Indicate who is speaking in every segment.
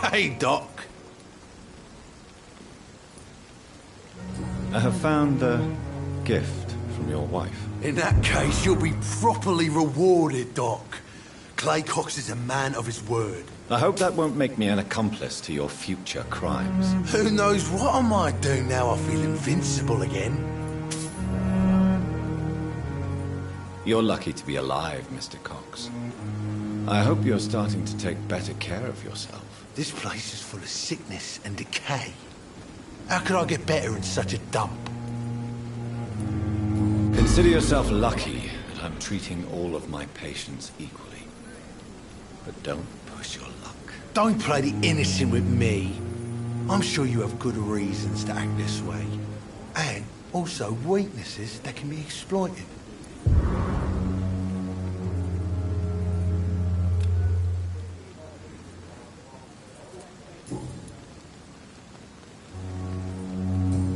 Speaker 1: Hey, Doc.
Speaker 2: I have found a gift from your wife.
Speaker 1: In that case, you'll be properly rewarded, Doc. Clay Cox is a man of his word.
Speaker 2: I hope that won't make me an accomplice to your future crimes.
Speaker 1: Who knows what I might do now I feel invincible again?
Speaker 2: You're lucky to be alive, Mr. Cox. I hope you're starting to take better care of yourself.
Speaker 1: This place is full of sickness and decay. How could I get better in such a dump?
Speaker 2: Consider yourself lucky that I'm treating all of my patients equally. But don't push your luck.
Speaker 1: Don't play the innocent with me. I'm sure you have good reasons to act this way. And also weaknesses that can be exploited.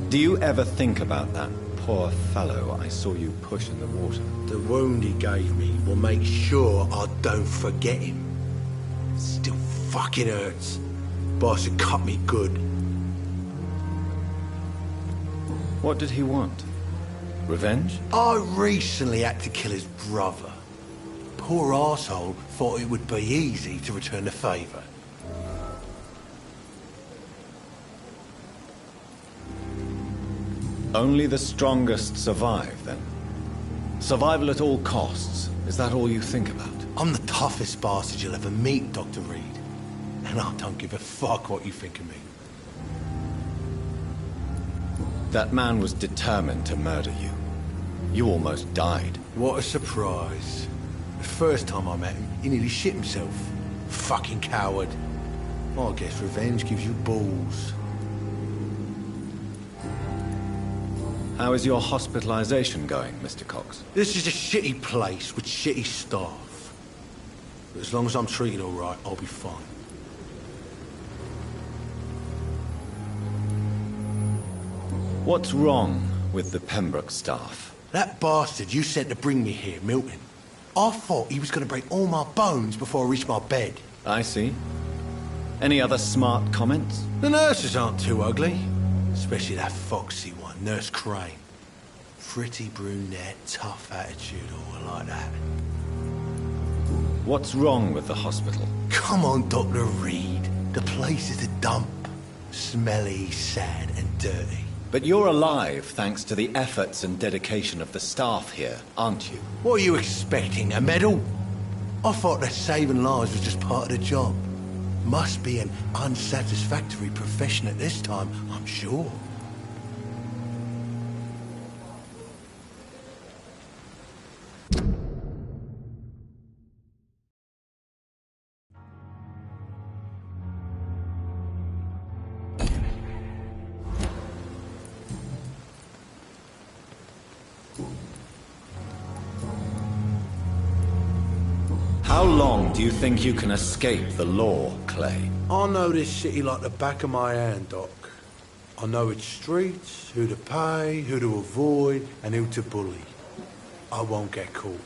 Speaker 2: Do you ever think about that poor fellow I saw you push in the water?
Speaker 1: The wound he gave me will make sure I don't forget him. Still fucking hurts. Boss had cut me good.
Speaker 2: What did he want? Revenge?
Speaker 1: I recently had to kill his brother. Poor arsehole thought it would be easy to return the favour.
Speaker 2: Only the strongest survive, then? Survival at all costs. Is that all you think about?
Speaker 1: I'm the toughest bastard you'll ever meet, Dr. Reed. And I don't give a fuck what you think of me.
Speaker 2: That man was determined to murder you. You almost died.
Speaker 1: What a surprise. The first time I met him, he nearly shit himself. Fucking coward. I guess revenge gives you balls.
Speaker 2: How is your hospitalization going, Mr. Cox?
Speaker 1: This is a shitty place with shitty staff. But as long as I'm treated all right, I'll be fine.
Speaker 2: What's wrong with the Pembroke staff?
Speaker 1: That bastard you sent to bring me here, Milton. I thought he was going to break all my bones before I reached my bed.
Speaker 2: I see. Any other smart comments?
Speaker 1: The nurses aren't too ugly. Especially that foxy one, Nurse Crane. Pretty brunette, tough attitude, all like that.
Speaker 2: What's wrong with the hospital?
Speaker 1: Come on, Dr. Reed. The place is a dump. Smelly, sad, and dirty.
Speaker 2: But you're alive thanks to the efforts and dedication of the staff here, aren't you?
Speaker 1: What are you expecting, a medal? I thought that saving lives was just part of the job. Must be an unsatisfactory profession at this time, I'm sure.
Speaker 2: How long do you think you can escape the law, Clay?
Speaker 1: I know this city like the back of my hand, Doc. I know its streets, who to pay, who to avoid, and who to bully. I won't get caught.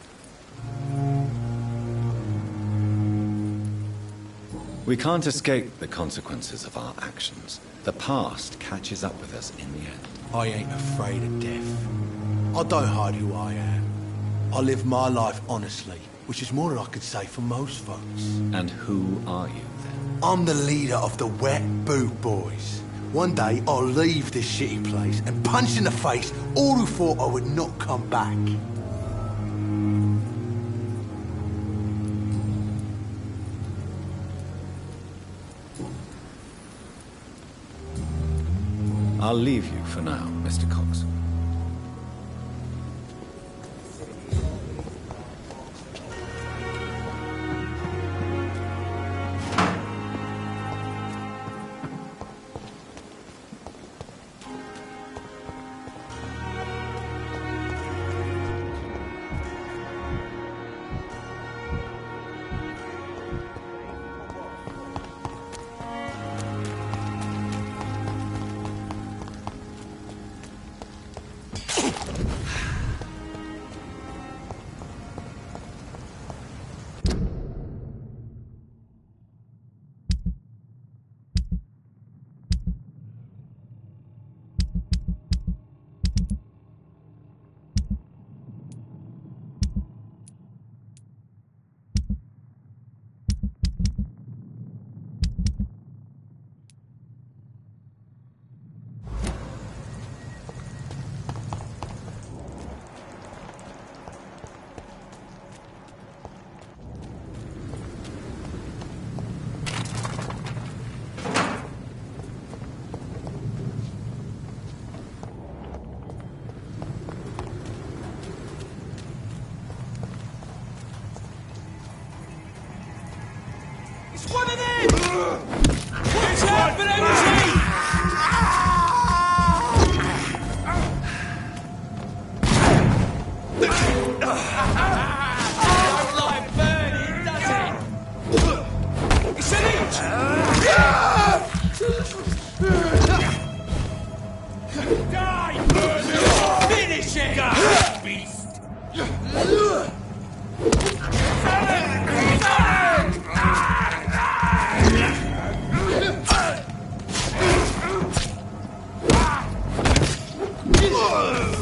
Speaker 2: We can't escape the consequences of our actions. The past catches up with us in the end.
Speaker 1: I ain't afraid of death. I don't hide who I am. I live my life honestly, which is more than I could say for most folks.
Speaker 2: And who are you, then?
Speaker 1: I'm the leader of the Wet Boot Boys. One day, I'll leave this shitty place and punch in the face all who thought I would not come back.
Speaker 2: I'll leave you for now, Mr. Cox.
Speaker 3: It's one of them! Watch out for them teeth! Don't like burning, does it? It's an each! Die, burner! Finish it! Beast!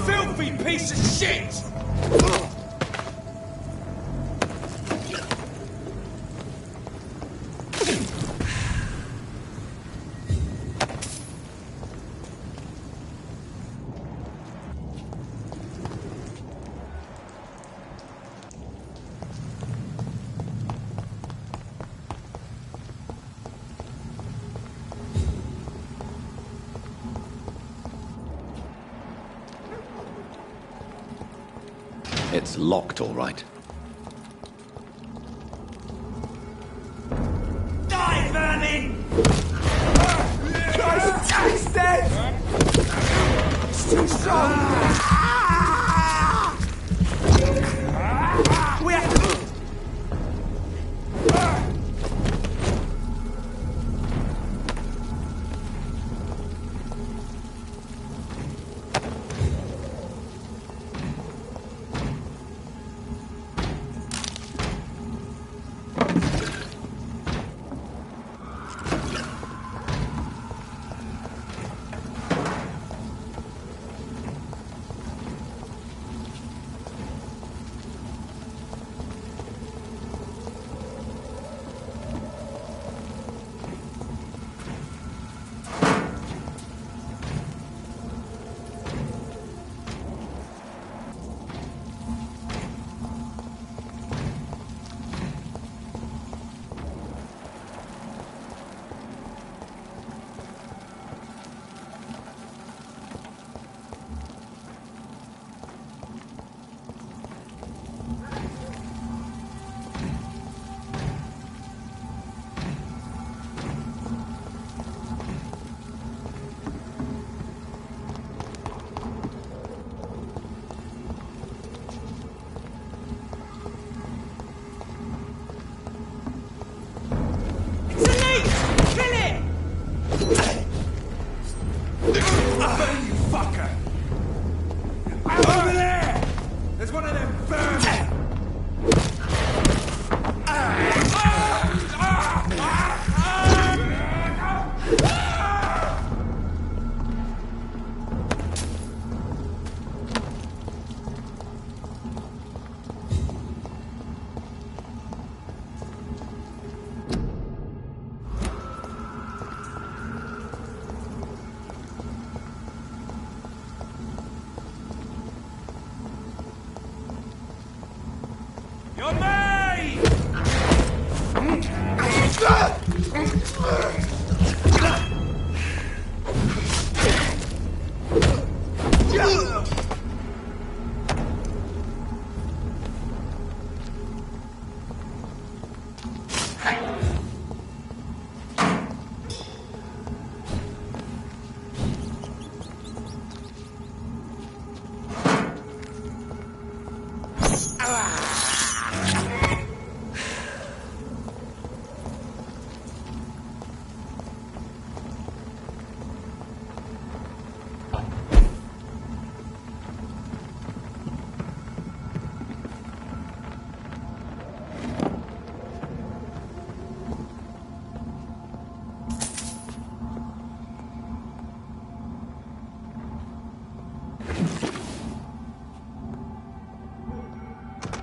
Speaker 3: Filthy piece of shit!
Speaker 2: It's locked, all right.
Speaker 3: Die, vermin!
Speaker 4: He's dead! It's too strong! We have to...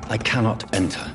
Speaker 2: I cannot enter.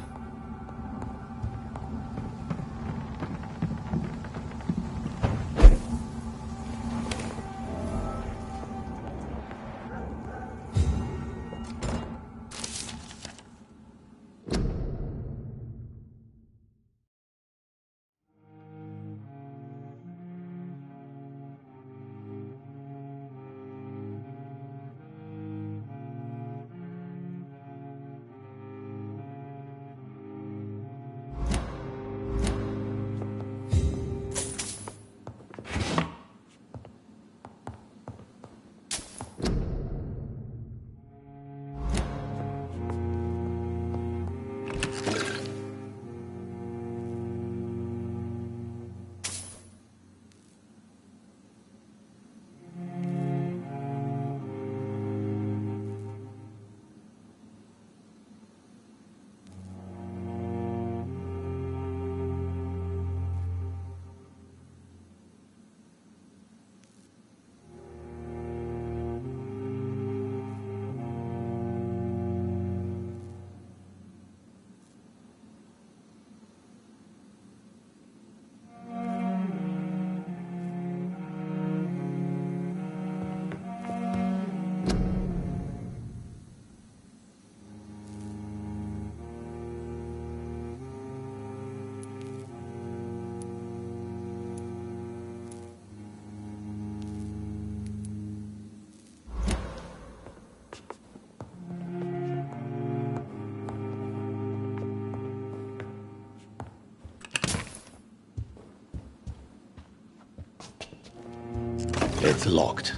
Speaker 5: It's locked.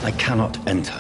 Speaker 5: I cannot enter.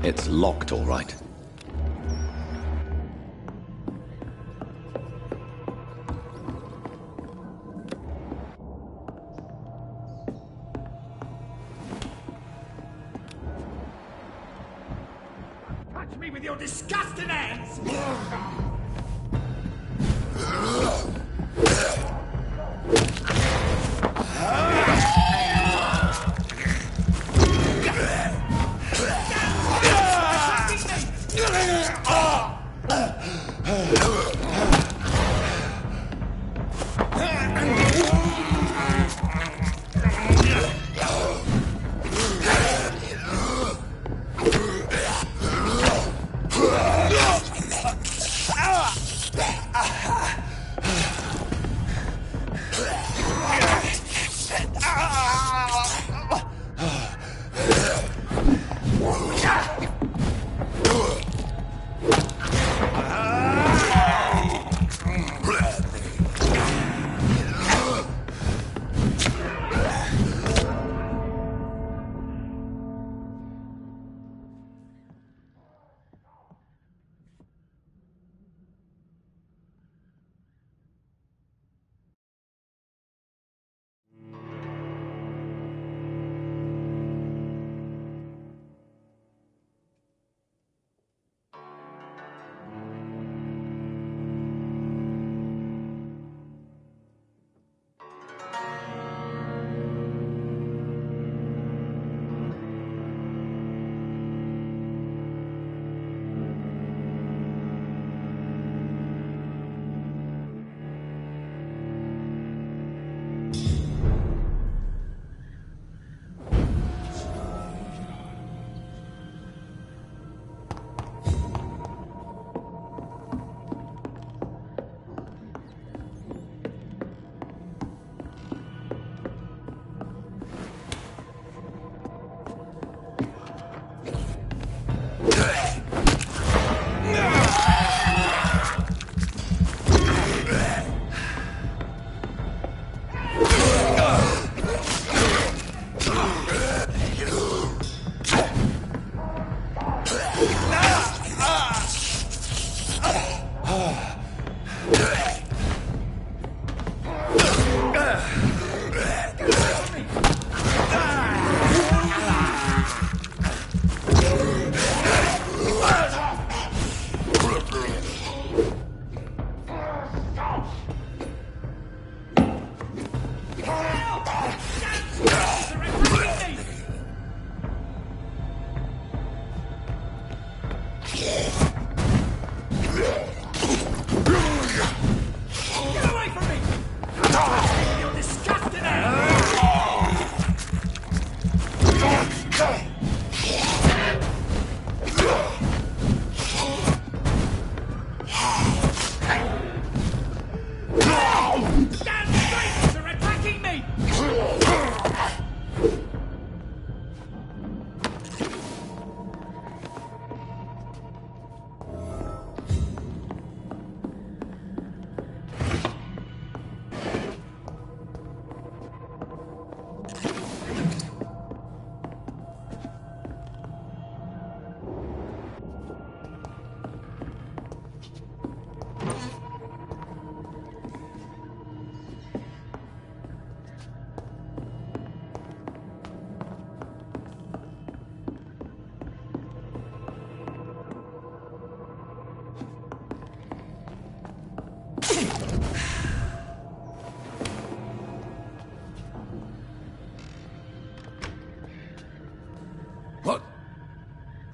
Speaker 5: It's locked, all right.
Speaker 3: Touch me with your disgusting hands!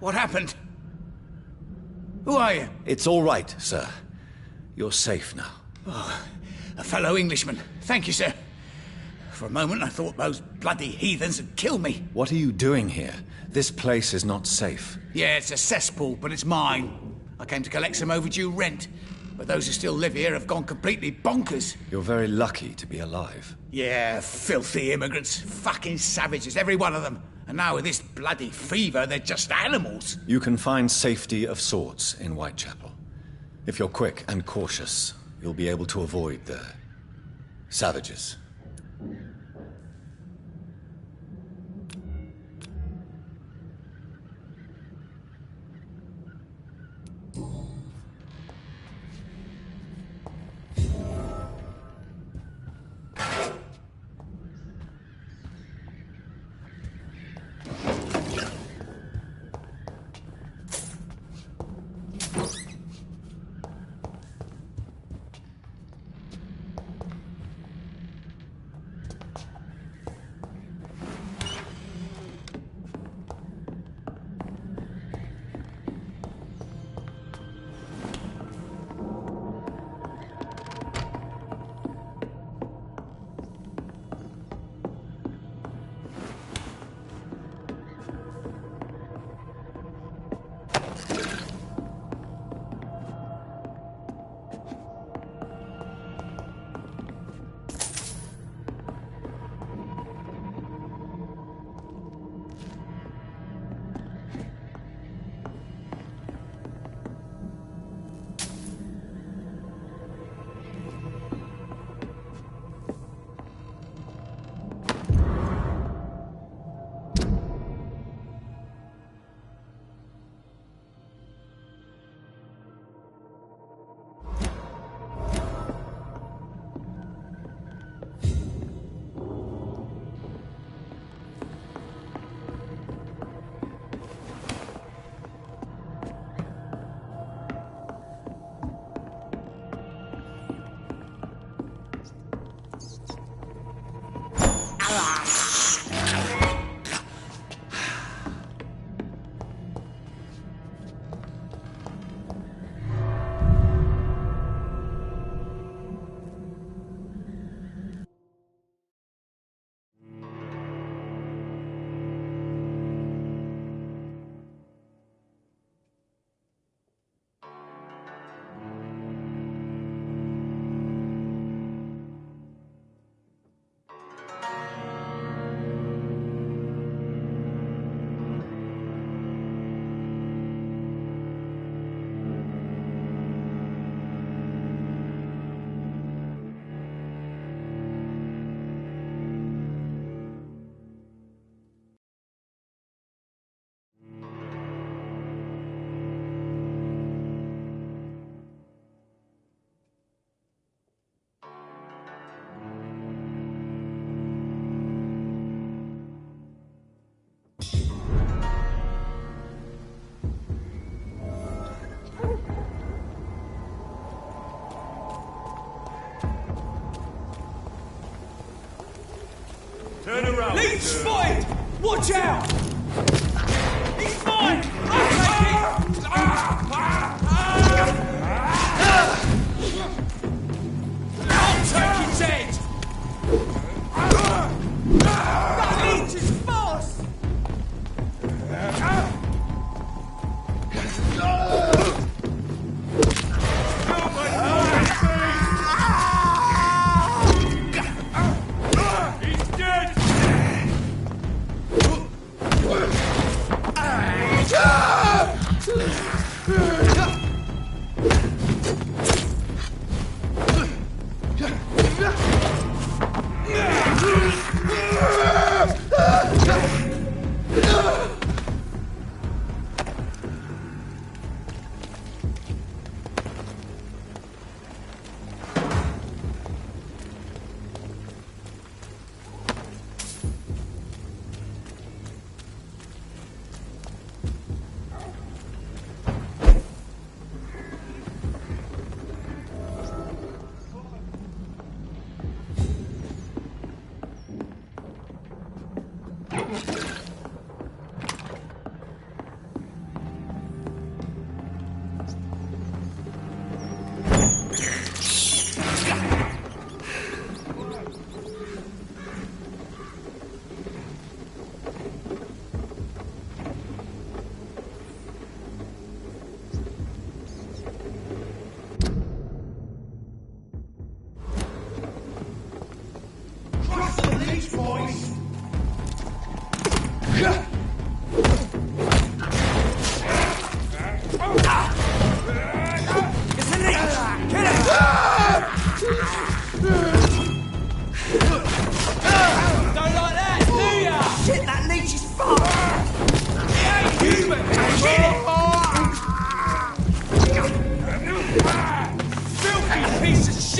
Speaker 6: What happened? Who are you?
Speaker 5: It's all right, sir. You're safe now.
Speaker 6: Oh, a fellow Englishman. Thank you, sir. For a moment, I thought those bloody heathens had killed me.
Speaker 5: What are you doing here? This place is not safe.
Speaker 6: Yeah, it's a cesspool, but it's mine. I came to collect some overdue rent. But those who still live here have gone completely bonkers.
Speaker 5: You're very lucky to be alive.
Speaker 6: Yeah, filthy immigrants. Fucking savages, every one of them. And now with this bloody fever, they're just animals.
Speaker 5: You can find safety of sorts in Whitechapel. If you're quick and cautious, you'll be able to avoid the savages.
Speaker 3: He's spotted! Watch out! He's mine! I'll take it! I'll take his head! That leech is fast! He's dead!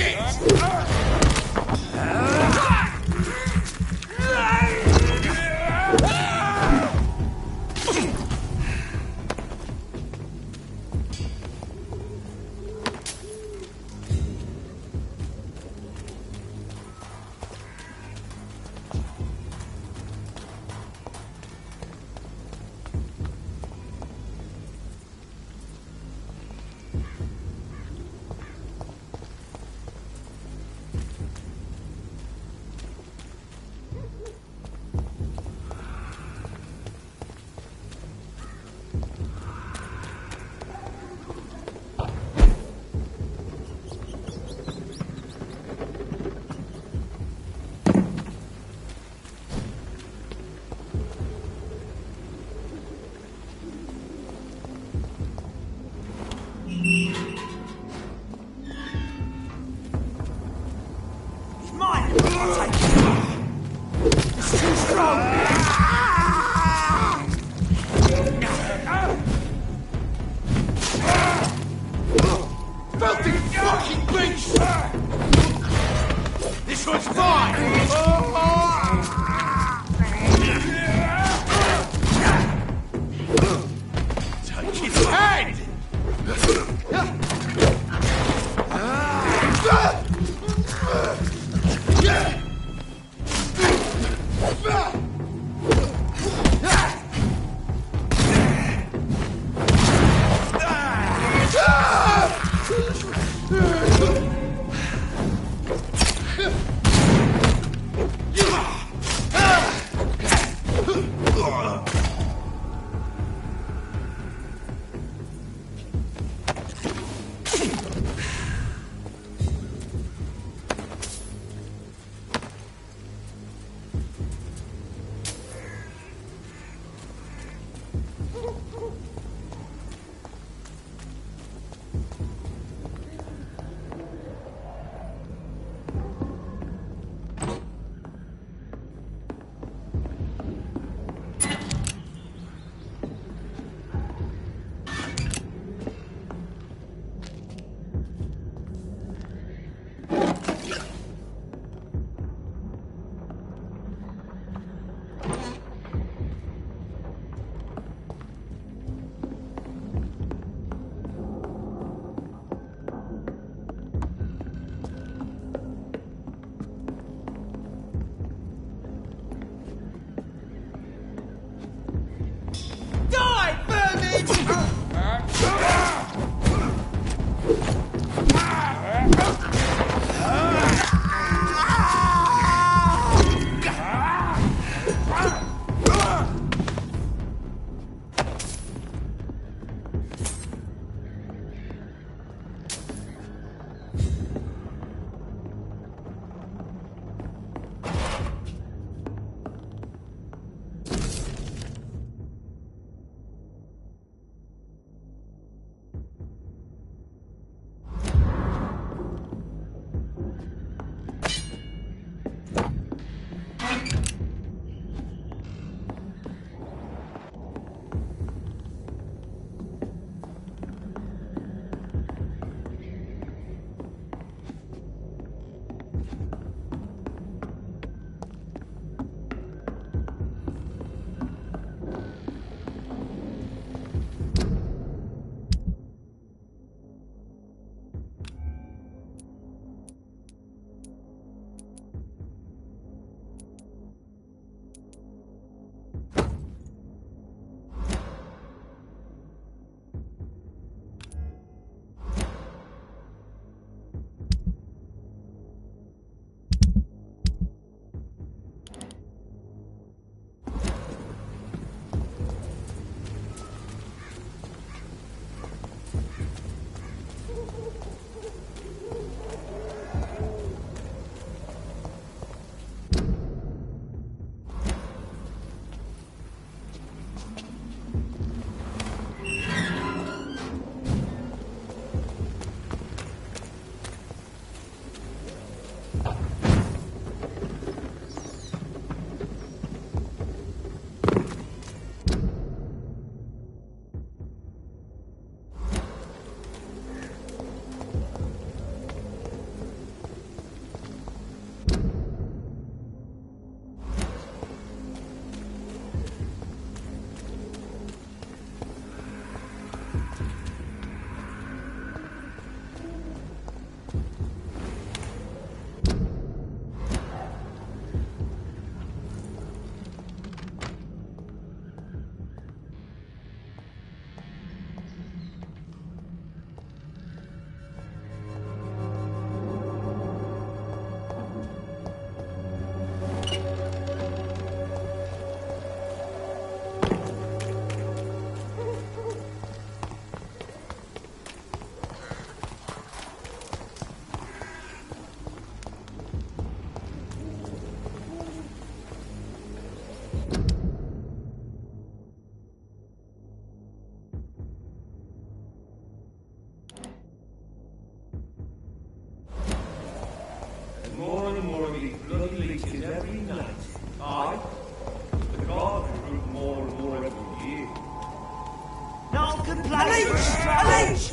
Speaker 3: the bloody leech!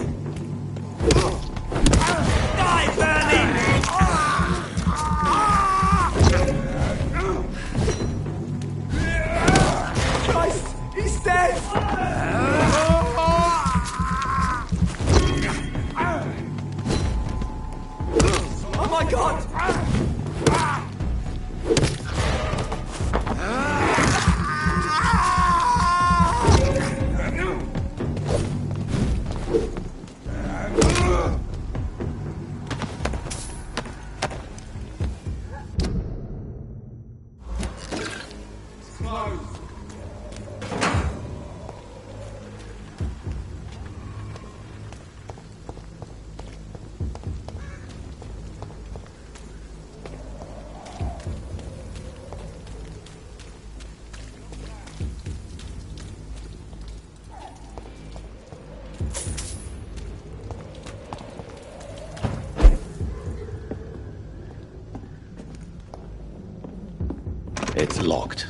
Speaker 3: Die, Berlin!
Speaker 4: Christ! He's dead! Oh my God!
Speaker 5: It's locked.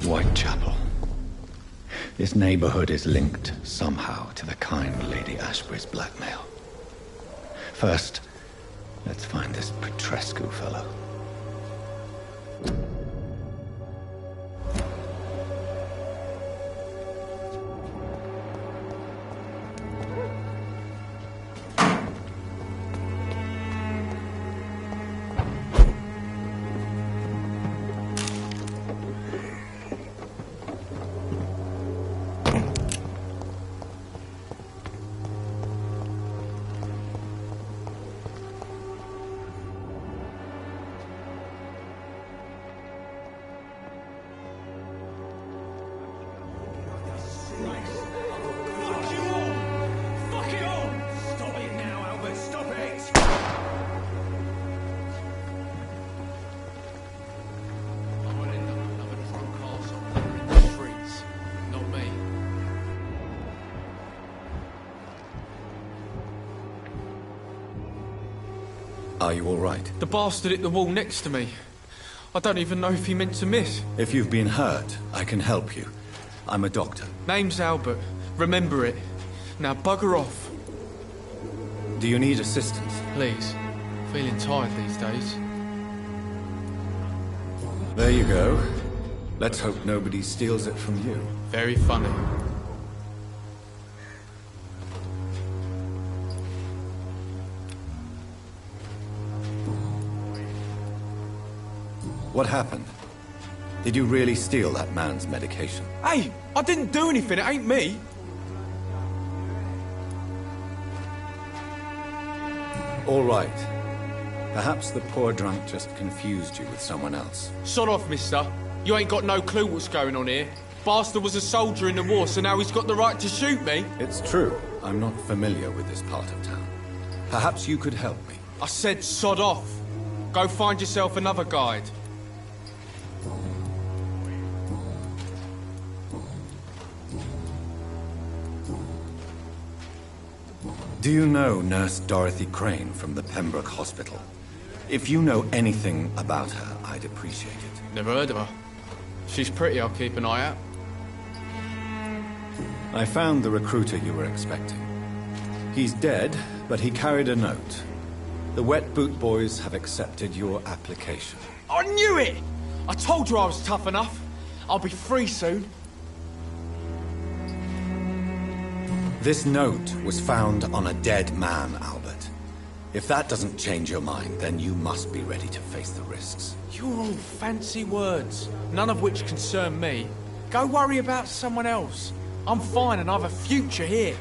Speaker 5: Whitechapel. This neighborhood is linked somehow to the kind Lady Ashbury's blackmail. First, let's find this Petrescu fellow. Are you all right?
Speaker 7: The bastard hit the wall next to me. I don't even know if he meant to miss.
Speaker 5: If you've been hurt, I can help you. I'm a doctor.
Speaker 7: Name's Albert. Remember it. Now bugger off.
Speaker 5: Do you need assistance?
Speaker 7: Please. Feeling tired these days.
Speaker 5: There you go. Let's hope nobody steals it from you.
Speaker 7: Very funny.
Speaker 5: What happened? Did you really steal that man's medication?
Speaker 7: Hey, I didn't do anything. It ain't me.
Speaker 5: All right. Perhaps the poor drunk just confused you with someone else.
Speaker 7: Sod off, mister. You ain't got no clue what's going on here. Bastard was a soldier in the war, so now he's got the right to shoot me.
Speaker 5: It's true. I'm not familiar with this part of town. Perhaps you could help me.
Speaker 7: I said sod off. Go find yourself another guide.
Speaker 5: Do you know Nurse Dorothy Crane from the Pembroke Hospital? If you know anything about her, I'd appreciate it.
Speaker 7: Never heard of her. She's pretty, I'll keep an eye out.
Speaker 5: I found the recruiter you were expecting. He's dead, but he carried a note. The Wet Boot Boys have accepted your application.
Speaker 7: I knew it! I told you I was tough enough. I'll be free soon.
Speaker 5: This note was found on a dead man, Albert. If that doesn't change your mind, then you must be ready to face the risks.
Speaker 7: You're all fancy words, none of which concern me. Go worry about someone else. I'm fine and I have a future here.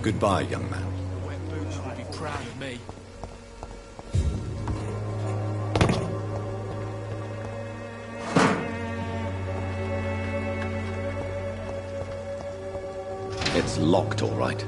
Speaker 5: Goodbye, young man.
Speaker 7: Wet Boots will be proud of me.
Speaker 5: It's locked, all right.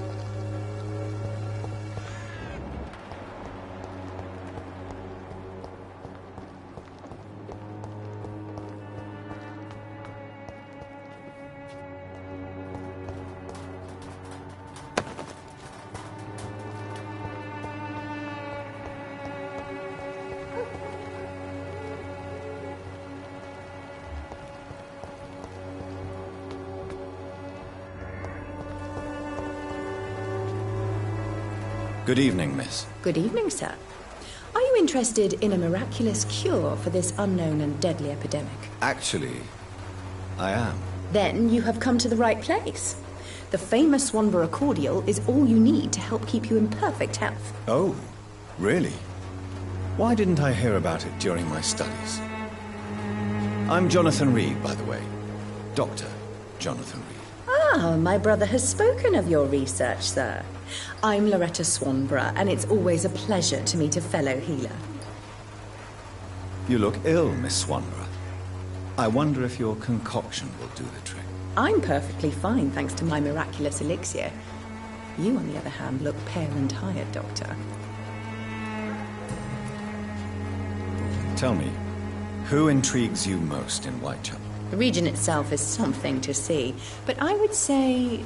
Speaker 2: Good evening, miss.
Speaker 8: Good evening, sir. Are you interested in a miraculous cure for this unknown and deadly epidemic?
Speaker 2: Actually, I am.
Speaker 8: Then you have come to the right place. The famous Swanborough cordial is all you need to help keep you in perfect health.
Speaker 2: Oh, really? Why didn't I hear about it during my studies? I'm Jonathan Reed, by the way. Dr. Jonathan Reed.
Speaker 8: Ah, my brother has spoken of your research, sir. I'm Loretta Swanborough, and it's always a pleasure to meet a fellow healer.
Speaker 2: You look ill, Miss Swanborough. I wonder if your concoction will do the trick.
Speaker 8: I'm perfectly fine, thanks to my miraculous elixir. You, on the other hand, look pale and tired, Doctor.
Speaker 2: Tell me, who intrigues you most in Whitechapel?
Speaker 8: The region itself is something to see, but I would say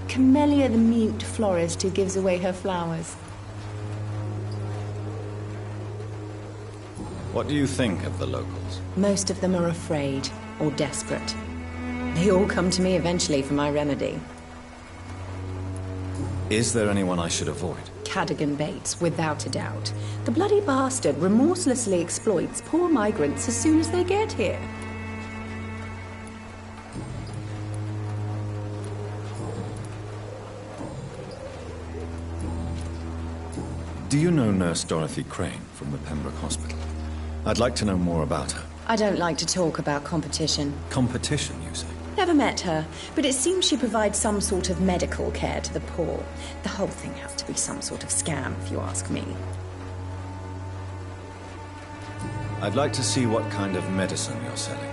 Speaker 8: Camellia the mute florist who gives away her flowers.
Speaker 2: What do you think of the locals?
Speaker 8: Most of them are afraid or desperate. They all come to me eventually for my remedy.
Speaker 2: Is there anyone I should avoid?
Speaker 8: Cadogan Bates, without a doubt. The bloody bastard remorselessly exploits poor migrants as soon as they get here.
Speaker 2: Do you know Nurse Dorothy Crane from the Pembroke Hospital? I'd like to know more about her.
Speaker 8: I don't like to talk about competition.
Speaker 2: Competition, you say?
Speaker 8: Never met her, but it seems she provides some sort of medical care to the poor. The whole thing has to be some sort of scam, if you ask me.
Speaker 2: I'd like to see what kind of medicine you're selling.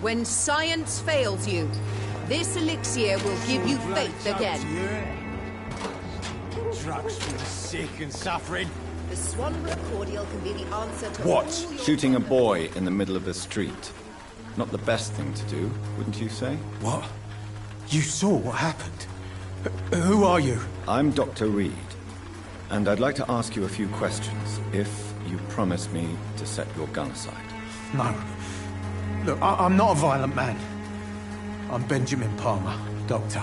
Speaker 9: When science fails you, this elixir will give you faith again.
Speaker 3: Drugs for the sick and suffering.
Speaker 9: The Swanborough cordial can be the answer to
Speaker 2: What?
Speaker 9: all your...
Speaker 2: Shooting a boy in the middle of the street. Not the best thing to do, wouldn't you say?
Speaker 3: What? You saw what happened? Who are you?
Speaker 2: I'm Dr. Reed, and I'd like to ask you a few questions, if you promise me to set your gun aside.
Speaker 3: No. Look, I'm not a violent man. I'm Benjamin Palmer, doctor.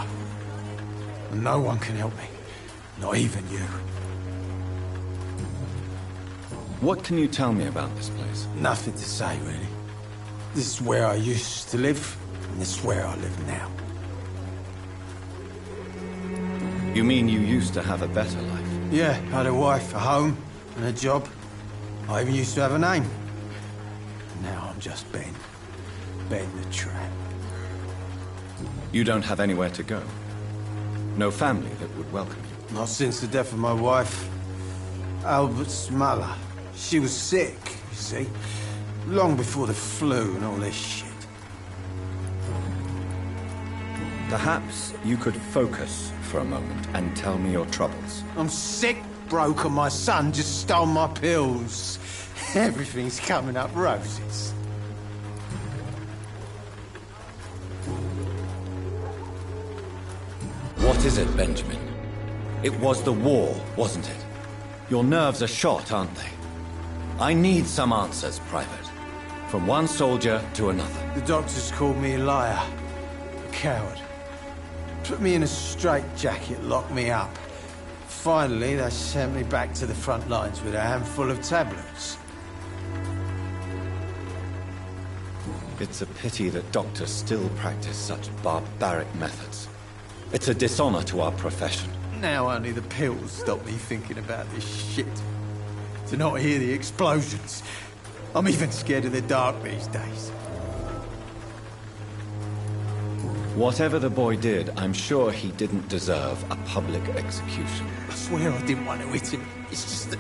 Speaker 3: And no one can help me. Not even you.
Speaker 2: What can you tell me about this place?
Speaker 3: Nothing to say, really. This is where I used to live, and this is where I live now.
Speaker 2: You mean you used to have a better life?
Speaker 3: Yeah, I had a wife, a home, and a job. I even used to have a name. Now I'm just Ben. Ben the Tramp.
Speaker 2: You don't have anywhere to go? No family that would welcome you?
Speaker 3: Not since the death of my wife, Albert's mother. She was sick, you see. Long before the flu and all this shit.
Speaker 2: Perhaps you could focus for a moment and tell me your troubles.
Speaker 3: I'm sick, broke, and my son just stole my pills. Everything's coming up roses.
Speaker 2: What is it, Benjamin? It was the war, wasn't it? Your nerves are shot, aren't they? I need some answers, Private. From one soldier to another.
Speaker 3: The doctors called me a liar. A coward. Put me in a straitjacket, locked me up. Finally, they sent me back to the front lines with a handful of tablets.
Speaker 2: It's a pity that doctors still practice such barbaric methods. It's a dishonor to our profession.
Speaker 3: Now only the pills stop me thinking about this shit. To not hear the explosions. I'm even scared of the dark these days.
Speaker 2: Whatever the boy did, I'm sure he didn't deserve a public execution.
Speaker 3: I swear I didn't want to hit him. It's just that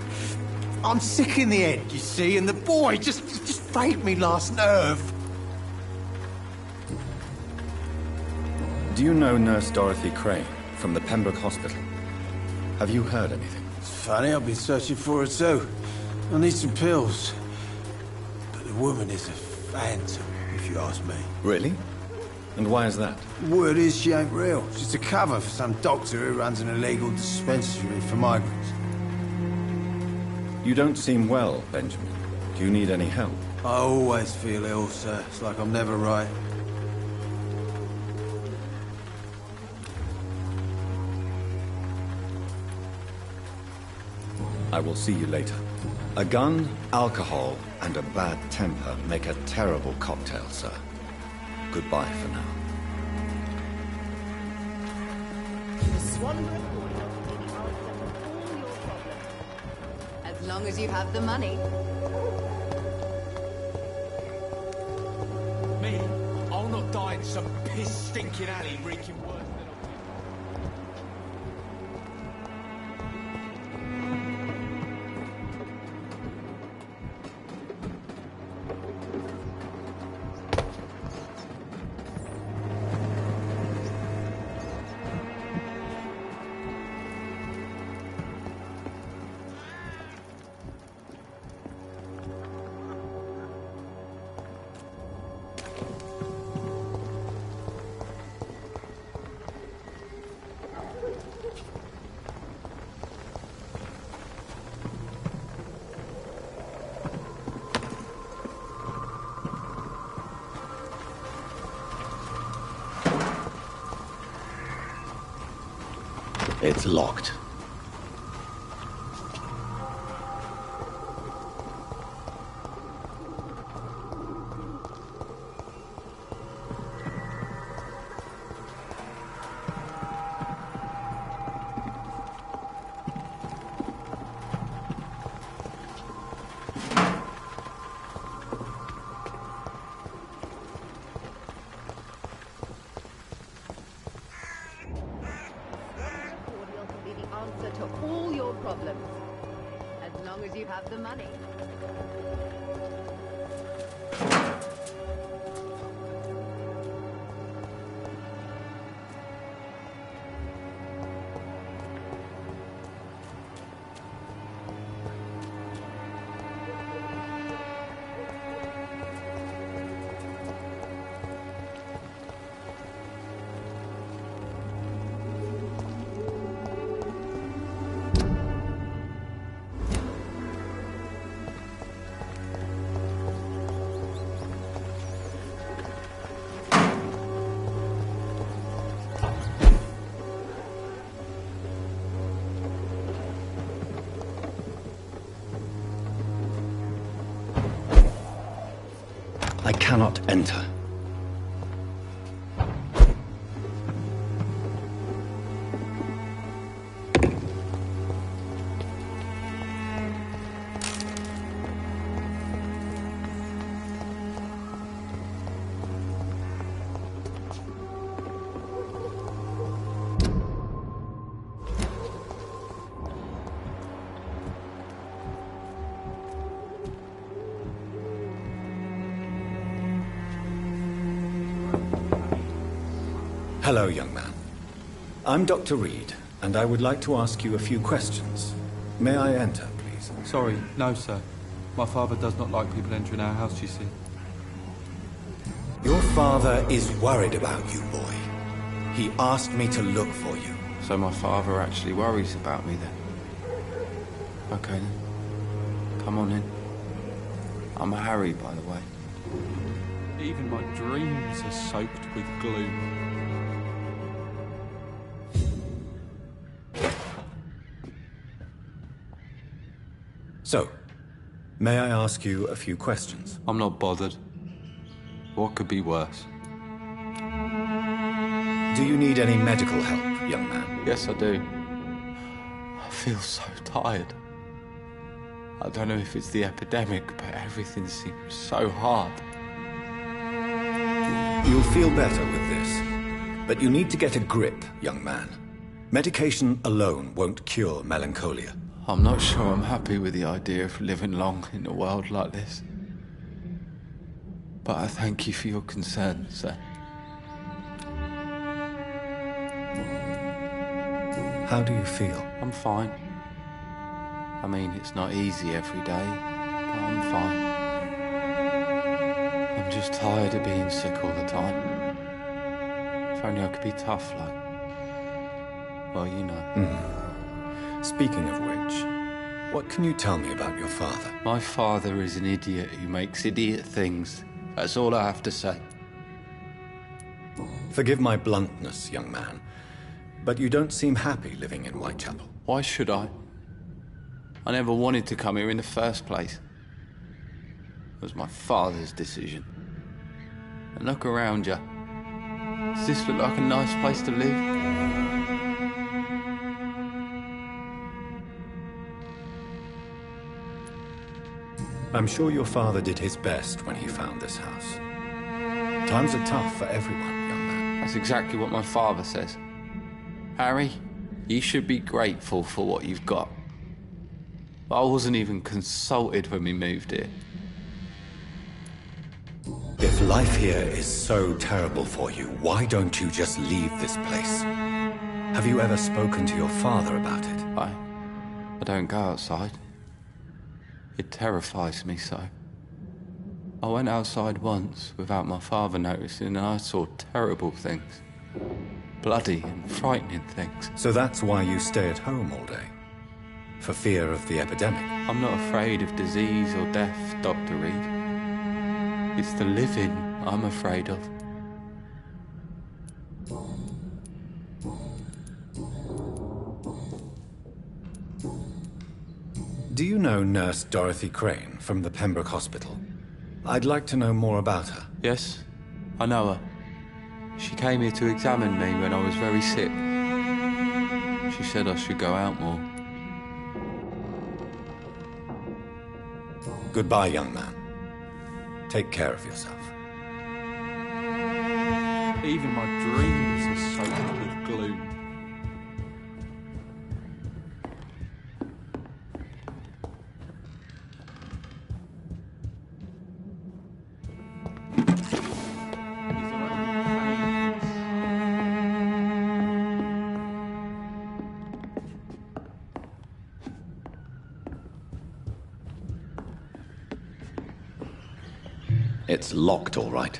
Speaker 3: I'm sick in the head, you see, and the boy just frayed me last nerve.
Speaker 2: Do you know Nurse Dorothy Crane from the Pembroke Hospital? Have you heard anything?
Speaker 3: It's funny, I've been searching for her too. I need some pills. But the woman is a phantom, if you ask me.
Speaker 2: Really? And why is that?
Speaker 3: Word is she ain't real. She's a cover for some doctor who runs an illegal dispensary for migrants.
Speaker 2: You don't seem well, Benjamin. Do you need any help?
Speaker 3: I always feel ill, sir. It's like I'm never right.
Speaker 2: I will see you later. A gun, alcohol, and a bad temper make a terrible cocktail, sir. Goodbye for now.
Speaker 9: As long as you have the money.
Speaker 7: Me? I'll not die in some piss-stinking alley reeking worse than
Speaker 5: It's locked. I cannot enter.
Speaker 2: Hello, young man. I'm Dr. Reed, and I would like to ask you a few questions. May I enter, please?
Speaker 10: Sorry, no, sir. My father does not like people entering our house, you see.
Speaker 2: Your father is worried about you, boy. He asked me to look for you.
Speaker 10: So my father actually worries about me, then? Okay, then. Come on in. I'm a Harry, by the way. Even my dreams are soaked with gloom.
Speaker 2: So, may I ask you a few questions?
Speaker 10: I'm not bothered. What could be worse?
Speaker 2: Do you need any medical help, young man?
Speaker 10: Yes, I do. feel so tired. I don't know if it's the epidemic, but everything seems so hard.
Speaker 5: You'll feel better with this. But you need to get a grip, young man. Medication alone won't cure melancholia.
Speaker 10: I'm not sure I'm happy with the idea of living long in a world like this. But I thank you for your concern, sir.
Speaker 5: How do you feel?
Speaker 10: I'm fine. I mean, it's not easy every day, but I'm fine. I'm just tired of being sick all the time. If only I could be tough, like... well, you know.
Speaker 5: Speaking of which, what can you tell me about your father?
Speaker 10: My father is an idiot who makes idiot things. That's all I have to say.
Speaker 5: Forgive my bluntness, young man, but you don't seem happy living in Whitechapel.
Speaker 10: Why should I? I never wanted to come here in the first place. It was my father's decision. And look around you. Does this look like a nice place to live?
Speaker 5: I'm sure your father did his best when he found this house. Times are tough for everyone, young man.
Speaker 10: That's exactly what my father says. Harry, you should be grateful for what you've got. I wasn't even consulted when we moved here.
Speaker 5: If life here is so terrible for you, why don't you just leave this place? Have you ever spoken to your father about it?
Speaker 10: I don't go outside. It terrifies me so. I went outside once without my father noticing and I saw terrible things. Bloody and frightening things.
Speaker 5: So that's why you stay at home all day? For fear of the epidemic?
Speaker 10: I'm not afraid of disease or death, Dr. Reed. It's the living I'm afraid of.
Speaker 5: Do you know Nurse Dorothy Crane from the Pembroke Hospital? I'd like to know more about her.
Speaker 10: Yes, I know her. She came here to examine me when I was very sick. She said I should go out more.
Speaker 5: Goodbye, young man. Take care of yourself.
Speaker 7: Even my dreams are soaked with gloom.
Speaker 5: It's locked, all right.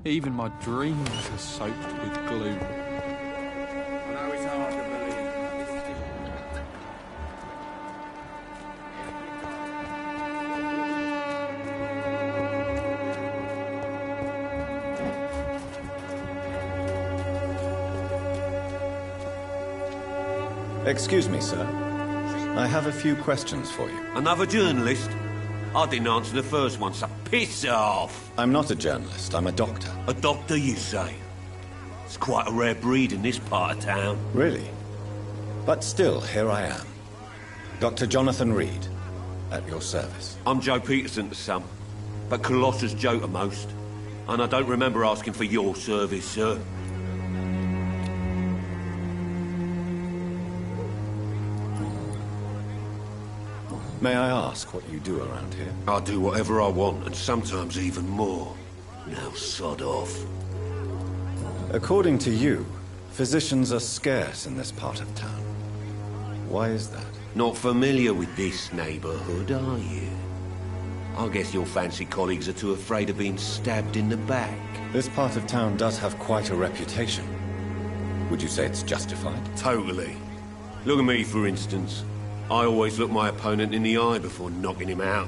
Speaker 7: Even my dreams are soaked with gloom.
Speaker 6: I know it's hard to believe, but this is
Speaker 5: Excuse me, sir. I have a few questions for you.
Speaker 11: Another journalist? I didn't answer the first one, so piss off!
Speaker 5: I'm not a journalist, I'm a doctor.
Speaker 11: A doctor, you say? It's quite a rare breed in this part of town.
Speaker 5: Really? But still, here I am. Dr. Jonathan Reed, at your service.
Speaker 11: I'm Joe Peterson to some, but Colossus Joe to most. And I don't remember asking for your service, sir.
Speaker 5: May I ask what you do around here?
Speaker 11: I do whatever I want, and sometimes even more. Now sod off.
Speaker 5: According to you, physicians are scarce in this part of town. Why is that?
Speaker 11: Not familiar with this neighborhood, are you? I guess your fancy colleagues are too afraid of being stabbed in the back.
Speaker 5: This part of town does have quite a reputation. Would you say it's justified?
Speaker 11: Totally. Look at me, for instance. I always look my opponent in the eye before knocking him out.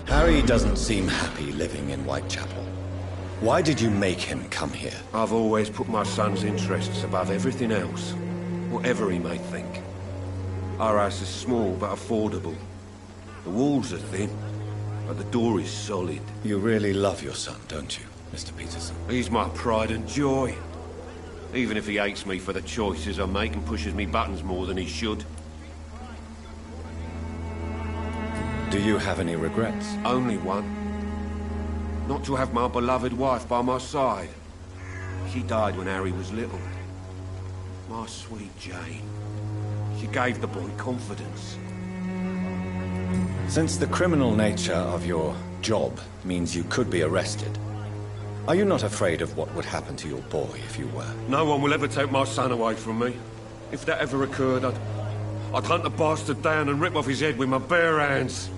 Speaker 5: Harry doesn't seem happy living in Whitechapel. Why did you make him come here?
Speaker 11: I've always put my son's interests above everything else, whatever he may think. Our house is small but affordable. The walls are thin, but the door is solid.
Speaker 5: You really love your son, don't you, Mr. Peterson?
Speaker 11: He's my pride and joy. Even if he hates me for the choices I make and pushes me buttons more than he should.
Speaker 5: Do you have any regrets?
Speaker 11: Only one. Not to have my beloved wife by my side. She died when Harry was little. My sweet Jane. She gave the boy confidence.
Speaker 5: Since the criminal nature of your job means you could be arrested, are you not afraid of what would happen to your boy if you were?
Speaker 11: No one will ever take my son away from me. If that ever occurred, I'd hunt the bastard down and rip off his head with my bare hands.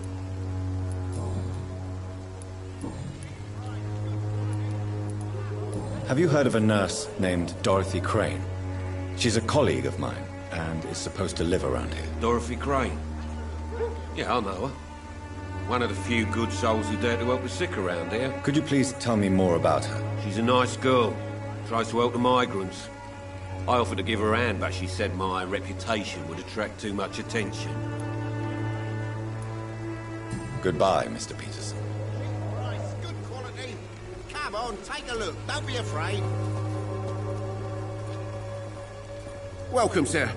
Speaker 5: Have you heard of a nurse named Dorothy Crane? She's a colleague of mine and is supposed to live around here.
Speaker 11: Dorothy Crane? Yeah, I know her. One of the few good souls who dare to help the sick around here.
Speaker 5: Could you please tell me more about her?
Speaker 11: She's a nice girl. Tries to help the migrants. I offered to give her a hand, but she said my reputation would attract too much attention.
Speaker 5: Goodbye, Mr. Peterson.
Speaker 12: Nice, good quality. Come on, take a look. Don't be afraid. Welcome, sir.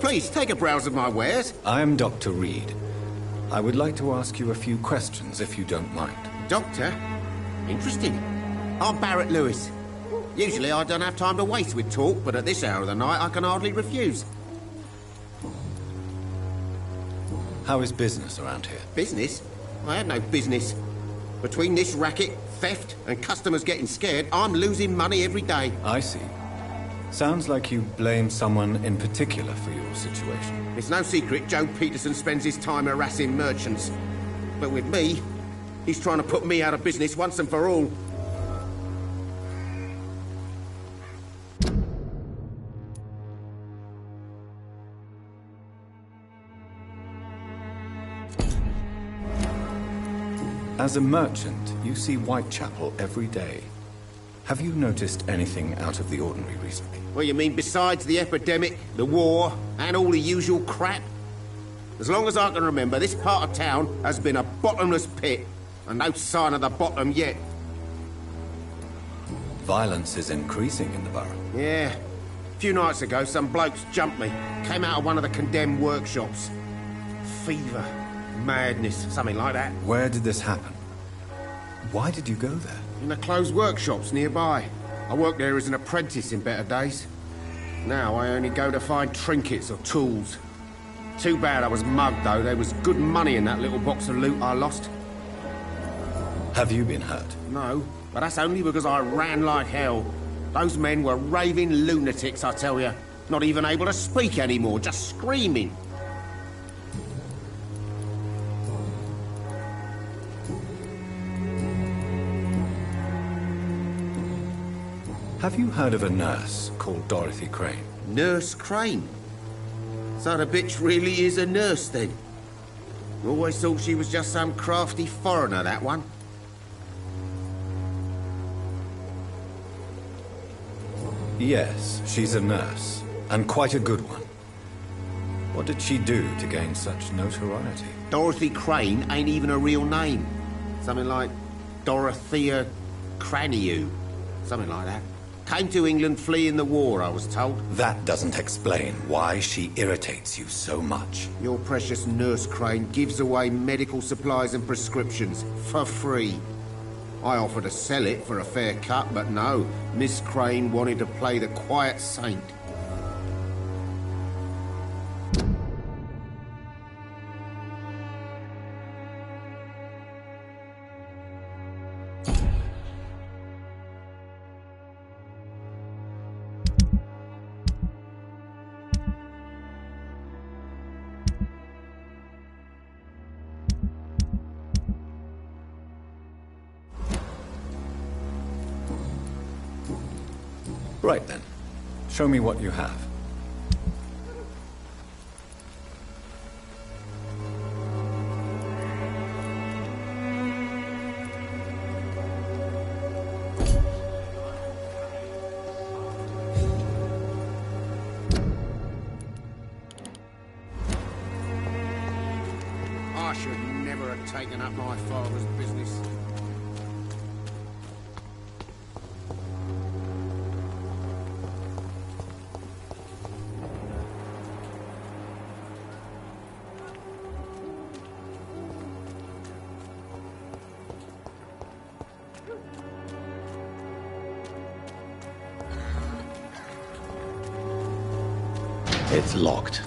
Speaker 12: Please, take a browse of my wares.
Speaker 5: I'm Dr. Reed. I would like to ask you a few questions, if you don't mind.
Speaker 12: Doctor? Interesting. I'm Barrett Lewis. Usually I don't have time to waste with talk, but at this hour of the night I can hardly refuse.
Speaker 5: How is business around here?
Speaker 12: Business? I have no business. Between this racket, theft, and customers getting scared, I'm losing money every day.
Speaker 5: I see. Sounds like you blame someone in particular for your situation.
Speaker 12: It's no secret Joe Peterson spends his time harassing merchants. But with me, he's trying to put me out of business once and for all.
Speaker 5: As a merchant, you see Whitechapel every day. Have you noticed anything out of the ordinary recently?
Speaker 12: What you mean besides the epidemic, the war, and all the usual crap? As long as I can remember, this part of town has been a bottomless pit, and no sign of the bottom yet.
Speaker 5: Violence is increasing in the borough.
Speaker 12: Yeah. A few nights ago, some blokes jumped me. Came out of one of the condemned workshops. Fever, madness, something like that.
Speaker 5: Where did this happen? Why did you go there?
Speaker 12: In the closed workshops nearby. I worked there as an apprentice in better days. Now I only go to find trinkets or tools. Too bad I was mugged, though. There was good money in that little box of loot I lost.
Speaker 5: Have you been hurt?
Speaker 12: No, but that's only because I ran like hell. Those men were raving lunatics, I tell you. Not even able to speak anymore, just screaming.
Speaker 5: Have you heard of a nurse called Dorothy Crane?
Speaker 12: Nurse Crane? So the bitch really is a nurse, then? Always thought she was just some crafty foreigner, that one.
Speaker 5: Yes, she's a nurse, and quite a good one. What did she do to gain such notoriety?
Speaker 12: Dorothy Crane ain't even a real name. Something like Dorothea Craniu. Something like that. Came to England fleeing the war, I was told.
Speaker 5: That doesn't explain why she irritates you so much.
Speaker 12: Your precious Nurse Crane gives away medical supplies and prescriptions for free. I offered to sell it for a fair cut, but no. Miss Crane wanted to play the quiet saint.
Speaker 2: Right then. Show me what you have.
Speaker 12: I should never have taken up my father's business.
Speaker 5: It's locked.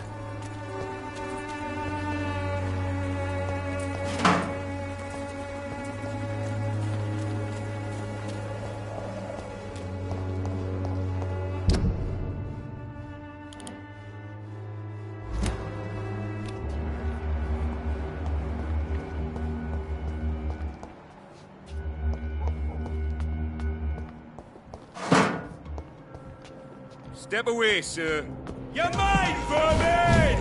Speaker 11: Step away, sir. You're mine, vermin!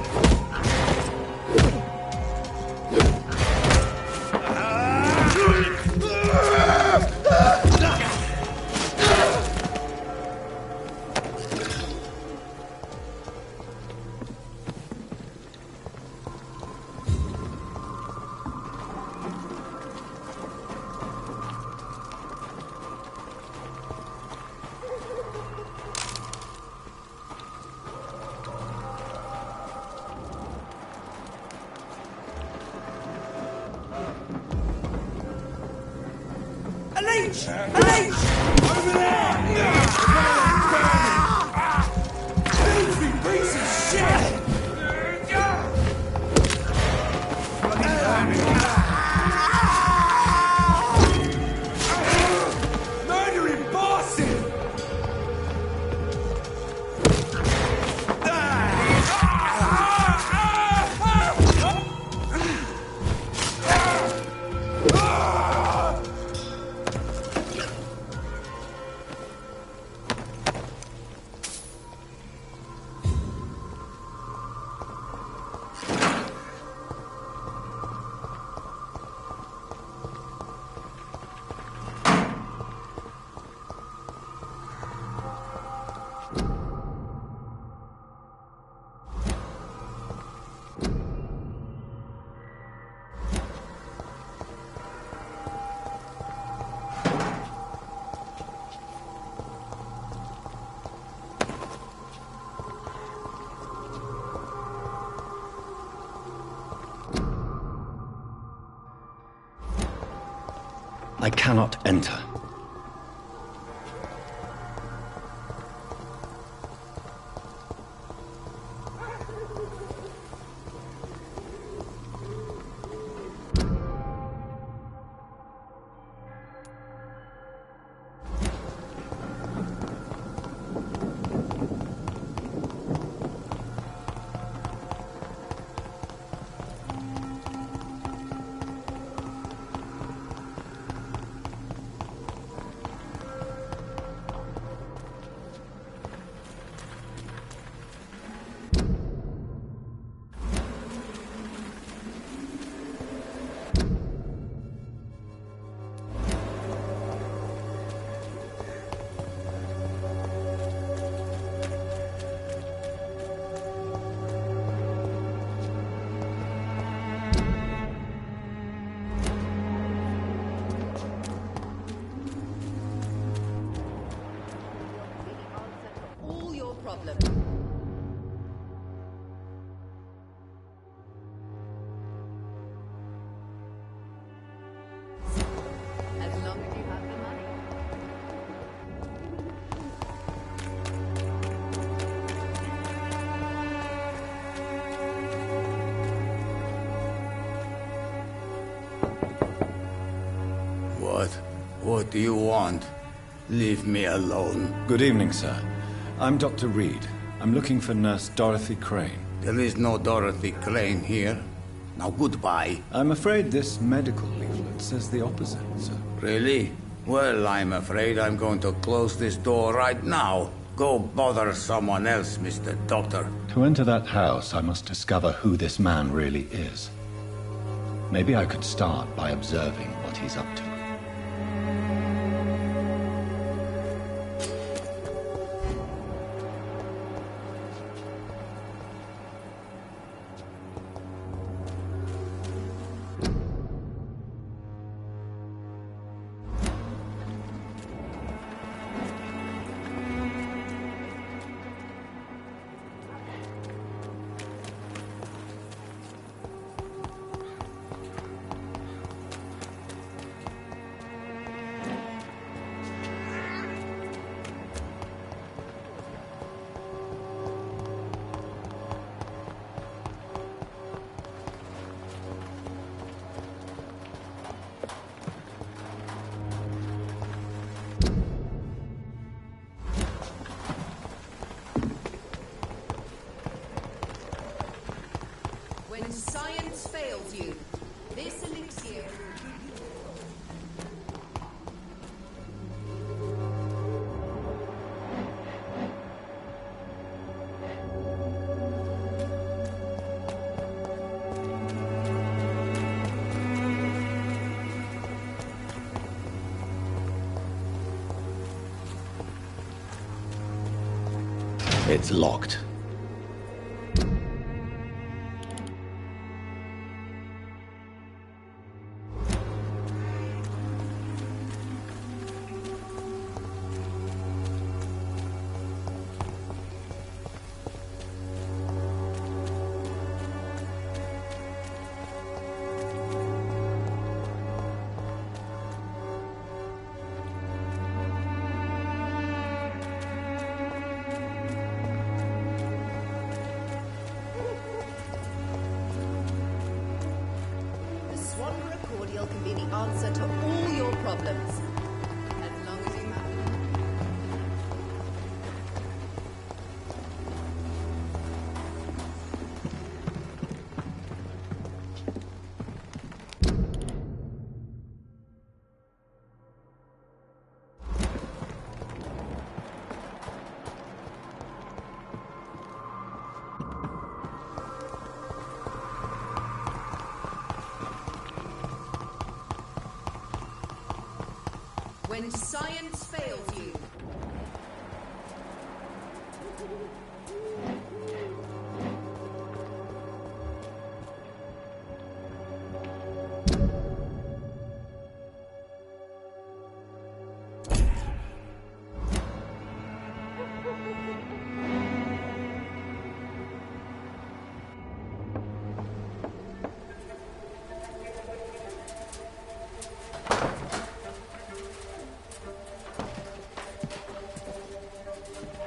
Speaker 4: A leech! A leech! Over there! Filthy piece of shit! Murdering bastard!
Speaker 5: I cannot enter.
Speaker 9: All your problems. As long as you have the money.
Speaker 13: What do you want? Leave me alone.
Speaker 2: Good evening, sir. I'm Dr. Reed. I'm looking for Nurse Dorothy Crane.
Speaker 13: There is no Dorothy Crane here. Now goodbye.
Speaker 2: I'm afraid this medical leaflet says the opposite, sir.
Speaker 13: Really? Well, I'm afraid I'm going to close this door right now. Go bother someone else, Mr. Doctor.
Speaker 5: To enter that house, I must discover who this man really is. Maybe I could start by observing what he's up to.
Speaker 9: When science fails you, this elixir
Speaker 5: It's locked.
Speaker 9: can be the answer to all your problems. As long as you have when science fails you.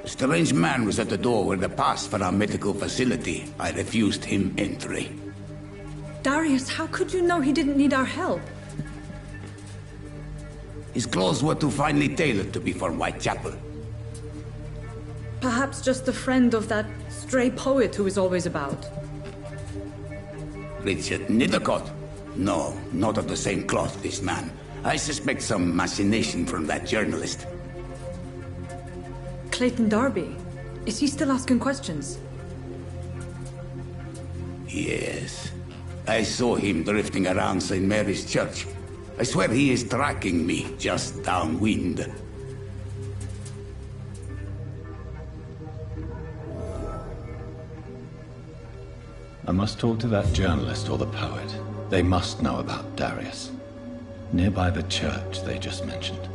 Speaker 13: A strange man was at the door with a pass for our medical facility. I refused him entry.
Speaker 8: Darius, how could you know he didn't need our help?
Speaker 13: His clothes were too finely tailored to be for Whitechapel.
Speaker 8: Perhaps just a friend of that stray poet who is always about.
Speaker 13: Richard Nithercott? No, not of the same cloth, this man. I suspect some machination from that journalist.
Speaker 8: Clayton Darby. Is he still asking questions?
Speaker 13: Yes. I saw him drifting around St. Mary's Church. I swear he is tracking me just downwind.
Speaker 5: I must talk to that journalist or the poet. They must know about Darius. Nearby the church they just mentioned.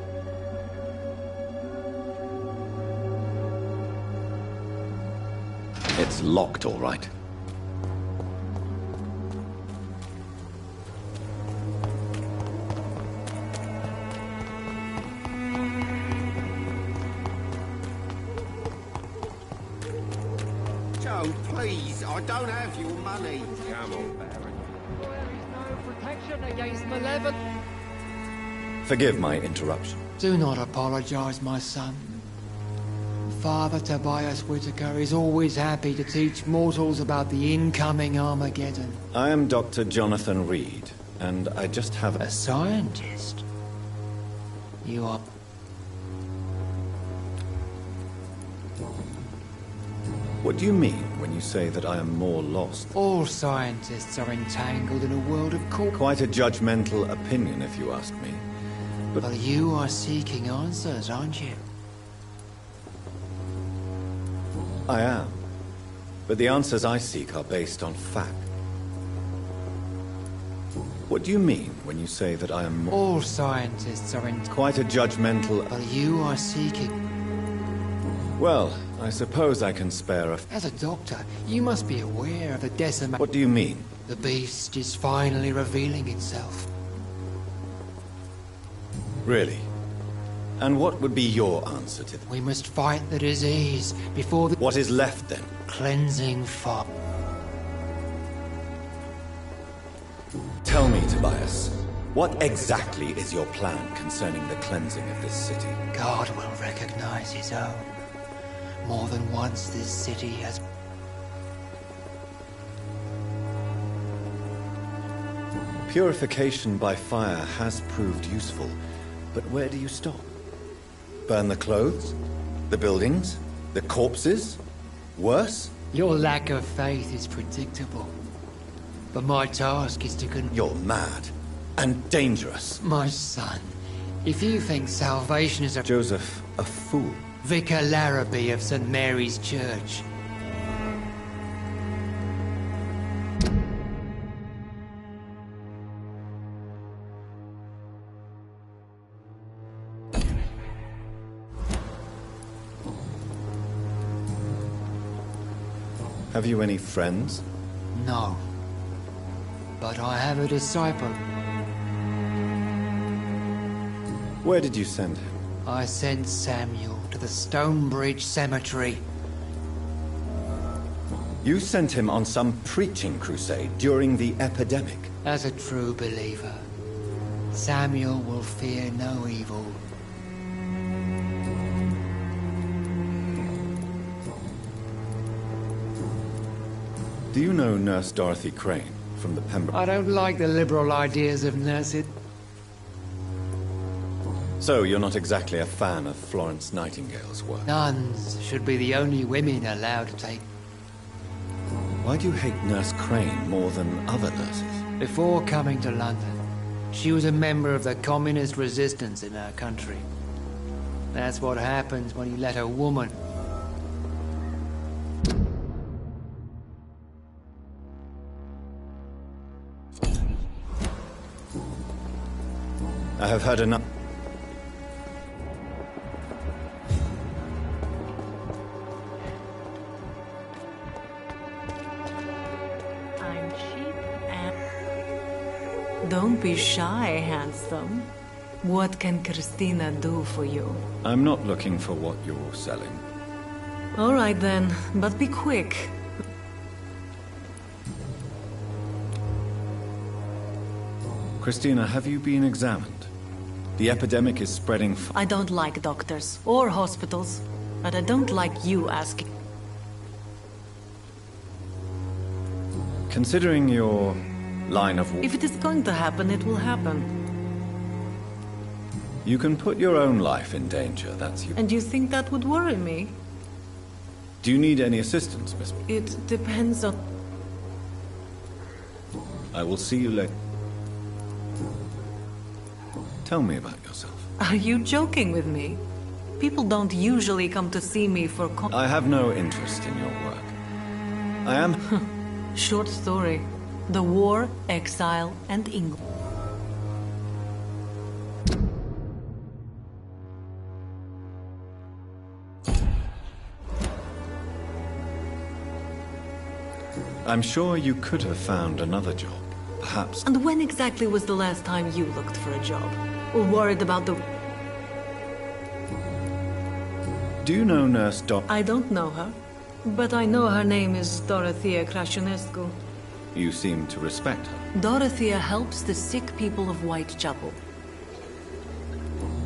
Speaker 5: It's locked, all right.
Speaker 12: Joe, please, I don't have your money.
Speaker 11: Come on, Baron.
Speaker 14: There is no protection against malevolence.
Speaker 2: Forgive my interruption.
Speaker 14: Do not apologize, my son. Father Tobias Whitaker is always happy to teach mortals about the incoming Armageddon.
Speaker 2: I am Dr. Jonathan Reed, and I just have
Speaker 14: a scientist. You are...
Speaker 5: What do you mean when you say that I am more lost?
Speaker 14: All scientists are entangled in a world of
Speaker 5: Quite a judgmental opinion, if you ask me. But
Speaker 14: well, you are seeking answers, aren't you?
Speaker 5: I am. But the answers I seek are based on fact. What do you mean when you say that I am more...
Speaker 14: All scientists are
Speaker 5: Quite a judgmental...
Speaker 14: Well, you are seeking...
Speaker 5: Well, I suppose I can spare a...
Speaker 14: As a doctor, you must be aware of the decimation...
Speaker 5: What do you mean?
Speaker 14: The beast is finally revealing itself.
Speaker 5: Really? And what would be your answer to that?
Speaker 14: We must fight the disease before the...
Speaker 5: What is left, then?
Speaker 14: Cleansing fog.
Speaker 5: Tell me, Tobias, what exactly is your plan concerning the cleansing of this city?
Speaker 14: God will recognize his own. More than once this city has...
Speaker 5: Purification by fire has proved useful, but where do you stop? Burn the clothes? The buildings? The corpses? Worse?
Speaker 14: Your lack of faith is predictable. But my task is to
Speaker 5: You're mad. And dangerous.
Speaker 14: My son, if you think salvation is a...
Speaker 5: Joseph, a fool.
Speaker 14: Vicar Larrabee of St. Mary's Church.
Speaker 5: Have you any friends?
Speaker 14: No. But I have a disciple.
Speaker 5: Where did you send him?
Speaker 14: I sent Samuel to the Stonebridge Cemetery.
Speaker 5: You sent him on some preaching crusade during the epidemic.
Speaker 14: As a true believer, Samuel will fear no evil.
Speaker 5: Do you know Nurse Dorothy Crane from the Pembroke?
Speaker 14: I don't like the liberal ideas of nurses.
Speaker 5: So you're not exactly a fan of Florence Nightingale's work?
Speaker 14: Nuns should be the only women allowed to take...
Speaker 5: Why do you hate Nurse Crane more than other nurses?
Speaker 14: Before coming to London, she was a member of the communist resistance in her country. That's what happens when you let a woman...
Speaker 5: I have heard enough.
Speaker 15: I'm cheap and... Don't be shy, handsome. What can Christina do for you?
Speaker 5: I'm not looking for what you're selling.
Speaker 15: All right then, but be quick.
Speaker 5: Christina, have you been examined? The epidemic is spreading
Speaker 15: I don't like doctors or hospitals, but I don't like you asking.
Speaker 5: Considering your line of...
Speaker 15: If it is going to happen, it will happen.
Speaker 5: You can put your own life in danger, that's you.
Speaker 15: And you think that would worry me?
Speaker 5: Do you need any assistance, Miss?
Speaker 15: It depends on...
Speaker 5: I will see you later. Tell me about yourself.
Speaker 15: Are you joking with me? People don't usually come to see me for...
Speaker 5: I have no interest in your work. I am...
Speaker 15: Short story. The war, exile, and England.
Speaker 5: I'm sure you could have found another job. Perhaps...
Speaker 15: And when exactly was the last time you looked for a job? Or worried about the...
Speaker 5: Do you know Nurse Doc?
Speaker 15: I don't know her. But I know her name is Dorothea Crashonescu.
Speaker 5: You seem to respect her.
Speaker 15: Dorothea helps the sick people of Whitechapel.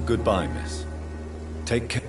Speaker 5: Goodbye, miss. Take care.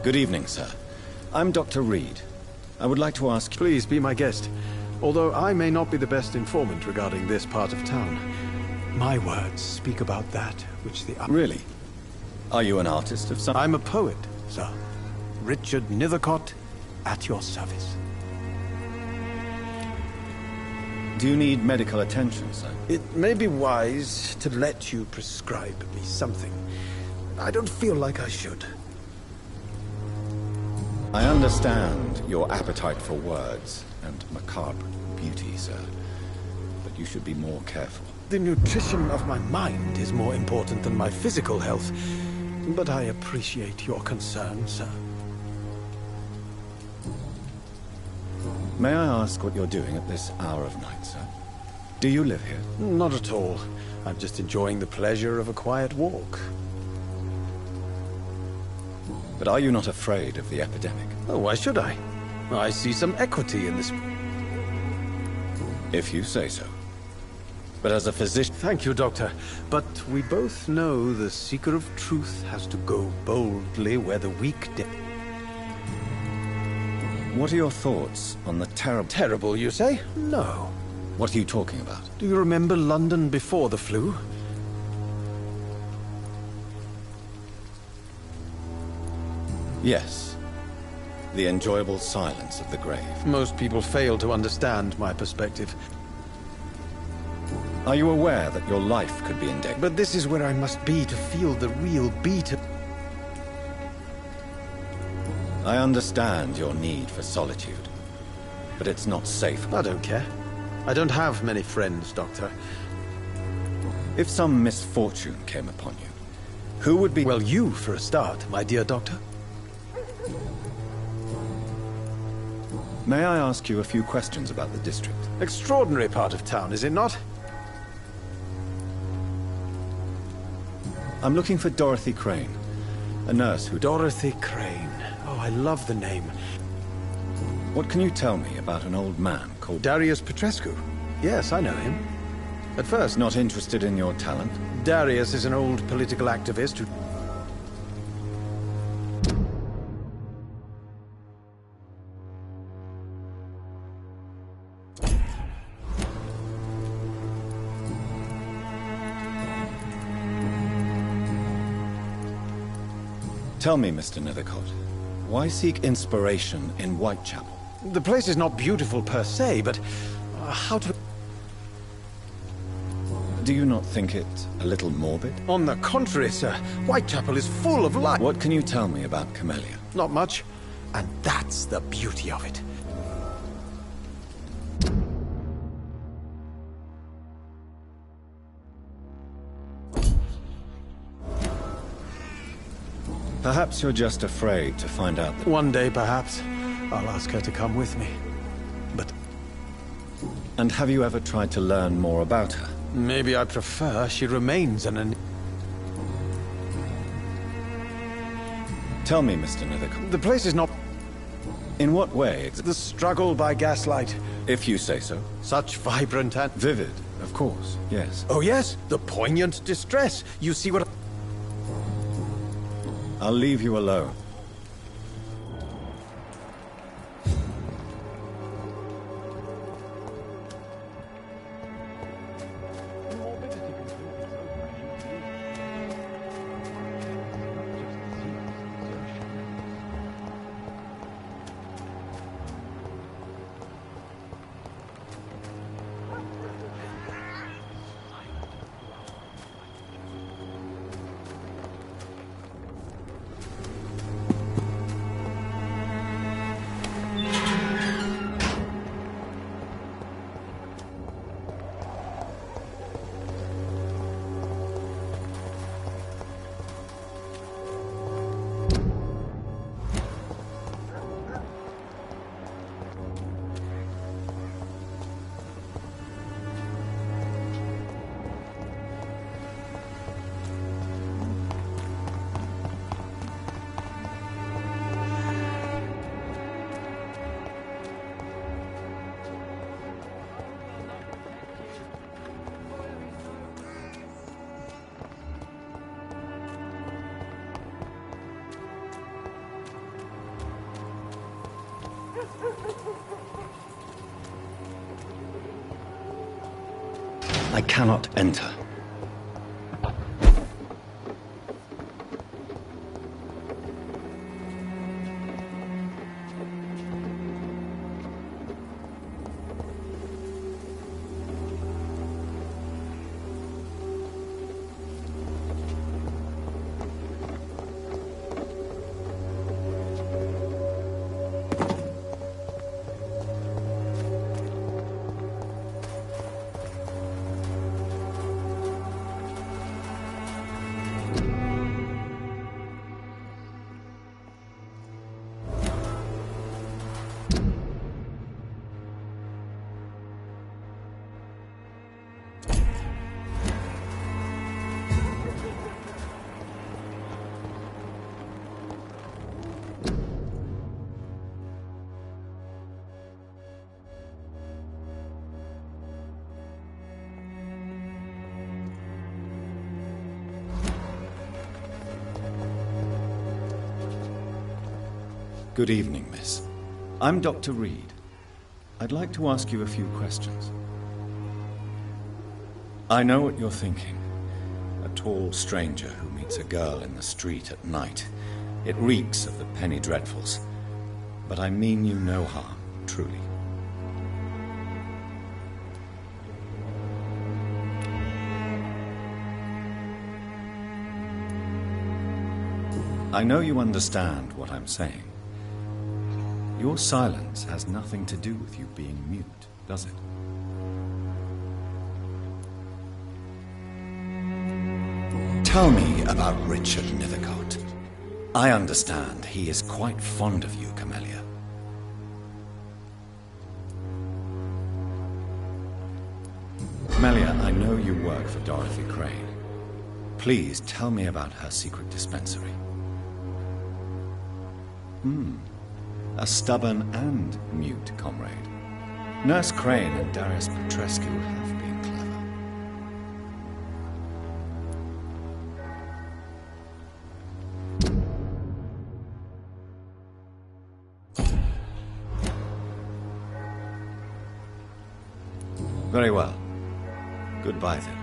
Speaker 2: Good evening, sir. I'm Dr. Reed. I would like to ask...
Speaker 16: Please be my guest. Although I may not be the best informant regarding this part of town, my words speak about that which the...
Speaker 2: Really? Are you an artist of some...
Speaker 16: I'm a poet, sir. Richard Nethercott, at your service.
Speaker 2: Do you need medical attention, sir?
Speaker 16: It may be wise to let you prescribe me something. I don't feel like I should.
Speaker 2: I understand your appetite for words and macabre beauty, sir. But you should be more careful.
Speaker 16: The nutrition of my mind is more important than my physical health. But I appreciate your concern, sir.
Speaker 2: May I ask what you're doing at this hour of night, sir? Do you live here?
Speaker 16: Not at all. I'm just enjoying the pleasure of a quiet walk.
Speaker 2: But are you not afraid of the epidemic?
Speaker 16: Oh, why should I? I see some equity in this.
Speaker 2: If you say so. But as a physician...
Speaker 16: Thank you, Doctor. But we both know the seeker of truth has to go boldly where the weak...
Speaker 2: What are your thoughts on the terrible...
Speaker 16: Terrible, you say? No.
Speaker 2: What are you talking about?
Speaker 16: Do you remember London before the flu?
Speaker 2: Yes. The enjoyable silence of the grave.
Speaker 16: Most people fail to understand my perspective.
Speaker 2: Are you aware that your life could be in danger?
Speaker 16: But this is where I must be to feel the real beat of...
Speaker 2: I understand your need for solitude, but it's not safe.
Speaker 16: I don't care. I don't have many friends, Doctor.
Speaker 2: If some misfortune came upon you, who would be...
Speaker 16: Well, you, for a start, my dear Doctor.
Speaker 2: May I ask you a few questions about the district?
Speaker 16: Extraordinary part of town, is it not?
Speaker 2: I'm looking for Dorothy Crane, a nurse who...
Speaker 16: Dorothy Crane. Oh, I love the name.
Speaker 2: What can you tell me about an old man called...
Speaker 16: Darius Petrescu? Yes, I know him. At first...
Speaker 2: Not interested in your talent?
Speaker 16: Darius is an old political activist who...
Speaker 2: Tell me, Mr. Nethercott, why seek inspiration in Whitechapel?
Speaker 16: The place is not beautiful per se, but how to...
Speaker 2: Do you not think it a little morbid?
Speaker 16: On the contrary, sir. Whitechapel is full of life.
Speaker 2: What can you tell me about Camellia?
Speaker 16: Not much. And that's the beauty of it.
Speaker 2: Perhaps you're just afraid to find out that...
Speaker 16: One day, perhaps, I'll ask her to come with me. But...
Speaker 2: And have you ever tried to learn more about her?
Speaker 16: Maybe I prefer she remains an...
Speaker 2: Tell me, Mr. Nethercott.
Speaker 16: The place is not...
Speaker 2: In what way?
Speaker 16: The struggle by gaslight.
Speaker 2: If you say so.
Speaker 16: Such vibrant and...
Speaker 2: Vivid, of course, yes.
Speaker 16: Oh yes, the poignant distress. You see what...
Speaker 2: I'll leave you alone. I cannot enter. Good evening, miss. I'm Dr. Reed. I'd like to ask you a few questions. I know what you're thinking. A tall stranger who meets a girl in the street at night. It reeks of the penny dreadfuls. But I mean you no harm, truly. I know you understand what I'm saying. Your silence has nothing to do with you being mute, does it? Tell me about Richard Nethercote. I understand he is quite fond of you, Camellia. Camellia, I know you work for Dorothy Crane. Please tell me about her secret dispensary. A stubborn and mute comrade. Nurse Crane and Darius Petrescu have been clever. Very well. Goodbye then.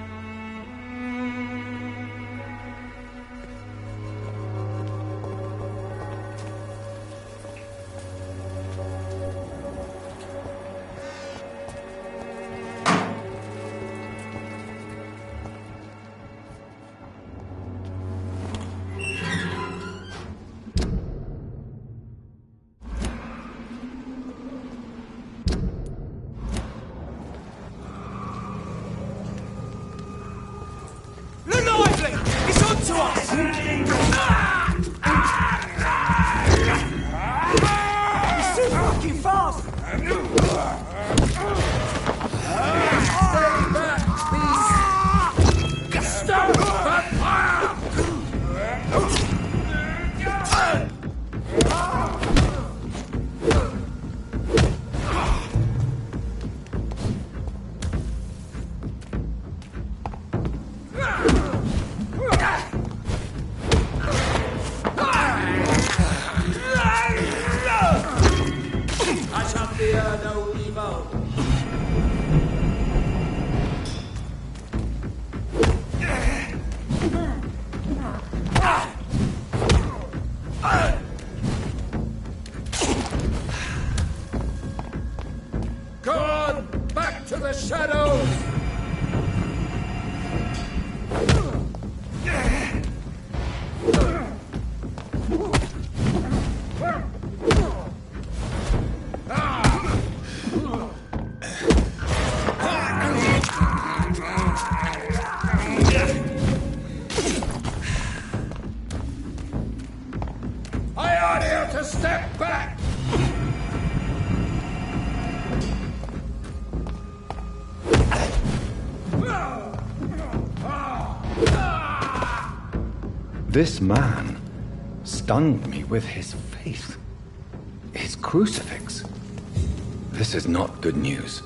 Speaker 11: not here to step back!
Speaker 5: This man stunned me with his faith. His crucifix. This is not good news.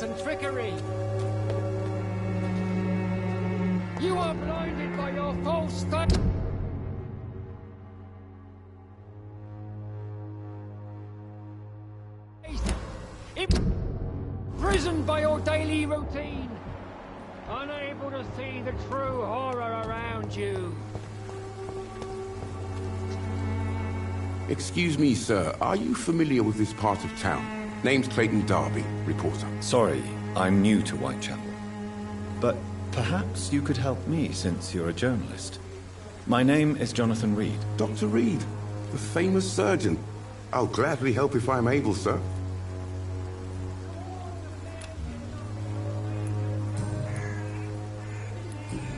Speaker 14: And trickery. You are blinded by your false faith. Imprisoned by your daily routine, unable to see the true horror around you.
Speaker 11: Excuse me, sir. Are you familiar with this part of town? Name's Clayton Darby, reporter.
Speaker 2: Sorry, I'm new to Whitechapel. But perhaps you could help me, since you're a journalist. My name is Jonathan Reed.
Speaker 11: Dr. Reed, the famous surgeon. I'll gladly help if I'm able, sir.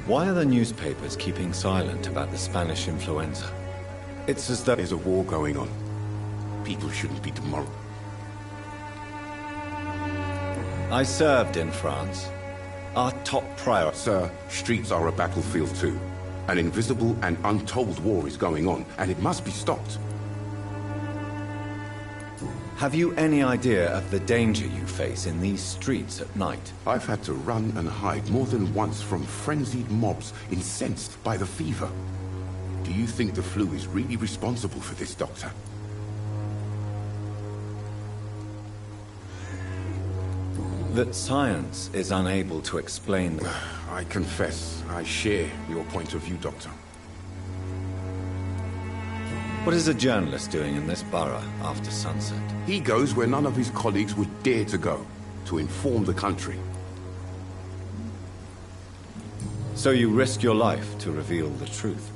Speaker 2: Why are the newspapers keeping silent about the Spanish influenza?
Speaker 11: It's as though there's a war going on. People shouldn't be demoralized.
Speaker 2: I served in France. Our top priority...
Speaker 11: Sir, streets are a battlefield too. An invisible and untold war is going on, and it must be stopped.
Speaker 2: Have you any idea of the danger you face in these streets at night?
Speaker 11: I've had to run and hide more than once from frenzied mobs incensed by the fever. Do you think the flu is really responsible for this, Doctor?
Speaker 2: That science is unable to explain...
Speaker 11: I confess, I share your point of view, Doctor.
Speaker 2: What is a journalist doing in this borough after sunset?
Speaker 11: He goes where none of his colleagues would dare to go, to inform the country.
Speaker 2: So you risk your life to reveal the truth.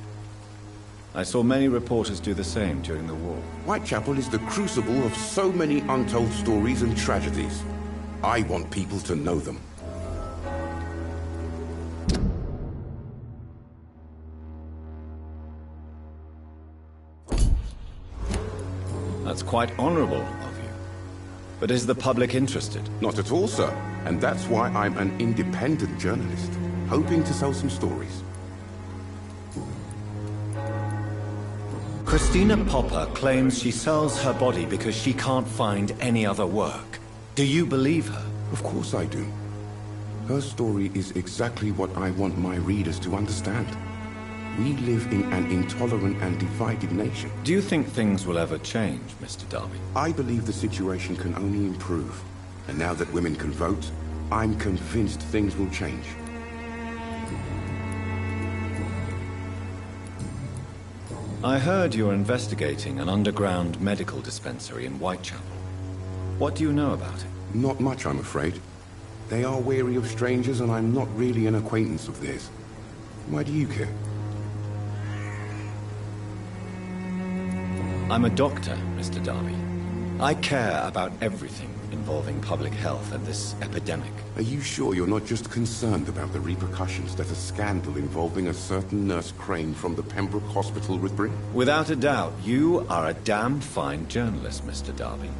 Speaker 2: I saw many reporters do the same during the war.
Speaker 11: Whitechapel is the crucible of so many untold stories and tragedies. I want people to know them.
Speaker 2: That's quite honorable of you. But is the public interested?
Speaker 11: Not at all, sir. And that's why I'm an independent journalist, hoping to sell some stories.
Speaker 2: Christina Popper claims she sells her body because she can't find any other work. Do you believe her?
Speaker 11: Of course I do. Her story is exactly what I want my readers to understand. We live in an intolerant and divided nation.
Speaker 2: Do you think things will ever change, Mr. Darby?
Speaker 11: I believe the situation can only improve. And now that women can vote, I'm convinced things will change.
Speaker 2: I heard you're investigating an underground medical dispensary in Whitechapel. What do you know about it?
Speaker 11: Not much, I'm afraid. They are wary of strangers, and I'm not really an acquaintance of theirs. Why do you care?
Speaker 2: I'm a doctor, Mr. Darby. I care about everything involving public health and this epidemic.
Speaker 11: Are you sure you're not just concerned about the repercussions that a scandal involving a certain Nurse Crane from the Pembroke Hospital would bring?
Speaker 2: Without a doubt, you are a damn fine journalist, Mr. Darby.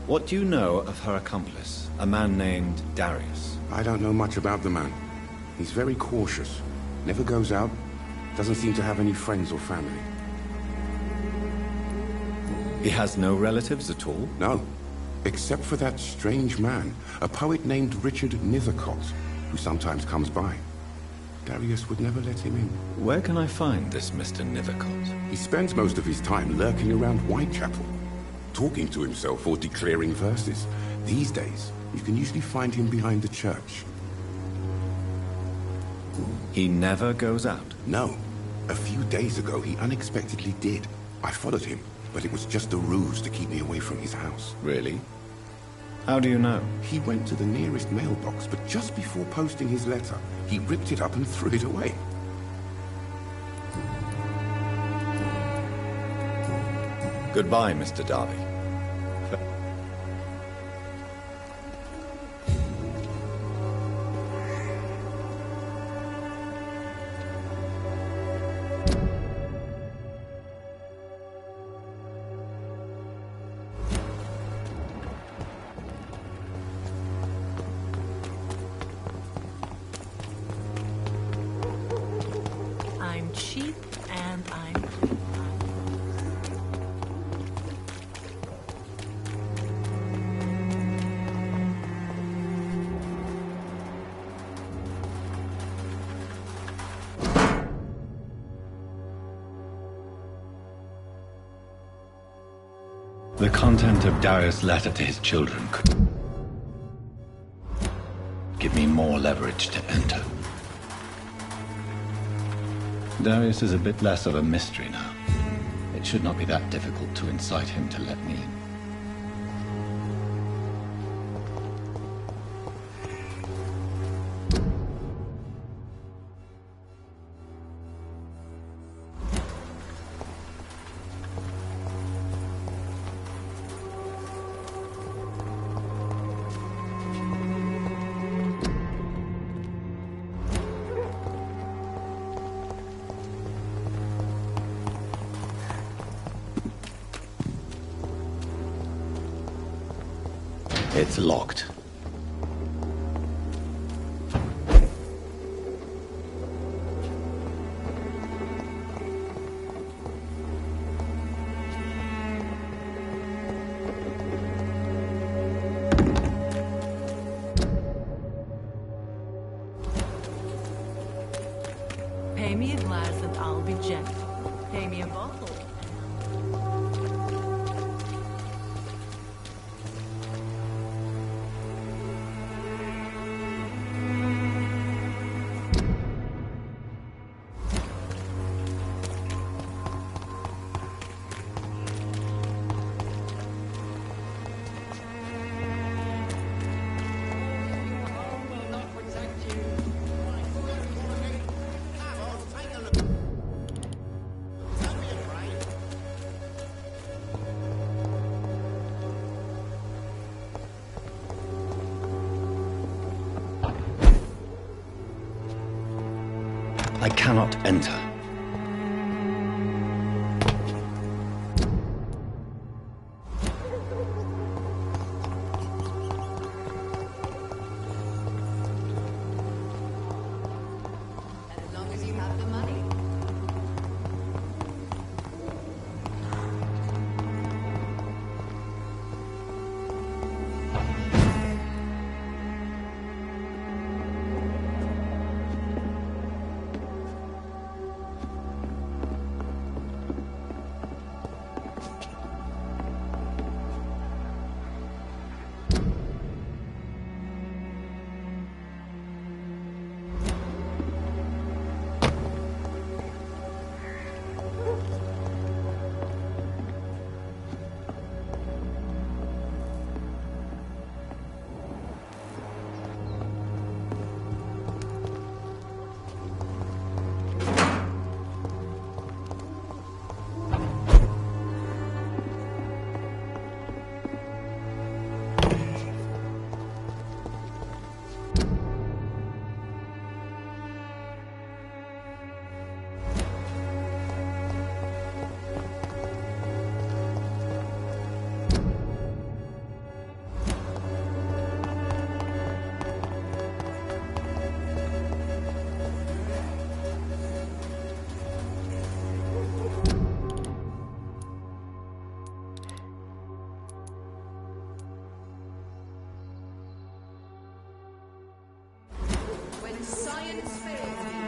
Speaker 2: What do you know of her accomplice, a man named Darius?
Speaker 11: I don't know much about the man. He's very cautious. Never goes out. Doesn't seem to have any friends or family.
Speaker 2: He has no relatives at all?
Speaker 11: No.
Speaker 17: Except for that strange man, a poet named Richard Nethercott, who sometimes comes by. Darius would never let him in.
Speaker 5: Where can I find this Mr. Nethercott?
Speaker 17: He spends most of his time lurking around Whitechapel, talking to himself or declaring verses. These days, you can usually find him behind the church.
Speaker 5: He never goes out?
Speaker 17: No. A few days ago, he unexpectedly did. I followed him, but it was just a ruse to keep me away from his house.
Speaker 5: Really? How do you know?
Speaker 17: He went to the nearest mailbox, but just before posting his letter, he ripped it up and threw it away.
Speaker 5: Goodbye, Mr. Darby.
Speaker 15: I'm cheap and I'm...
Speaker 5: The content of Darius' letter to his children could give me more leverage to enter. Darius is a bit less of a mystery now. It should not be that difficult to incite him to let me in. It's locked.
Speaker 15: Pay me a glass and I'll be gentle. Pay me a bottle.
Speaker 5: I cannot enter.
Speaker 9: As long as you have the money. defense fails you.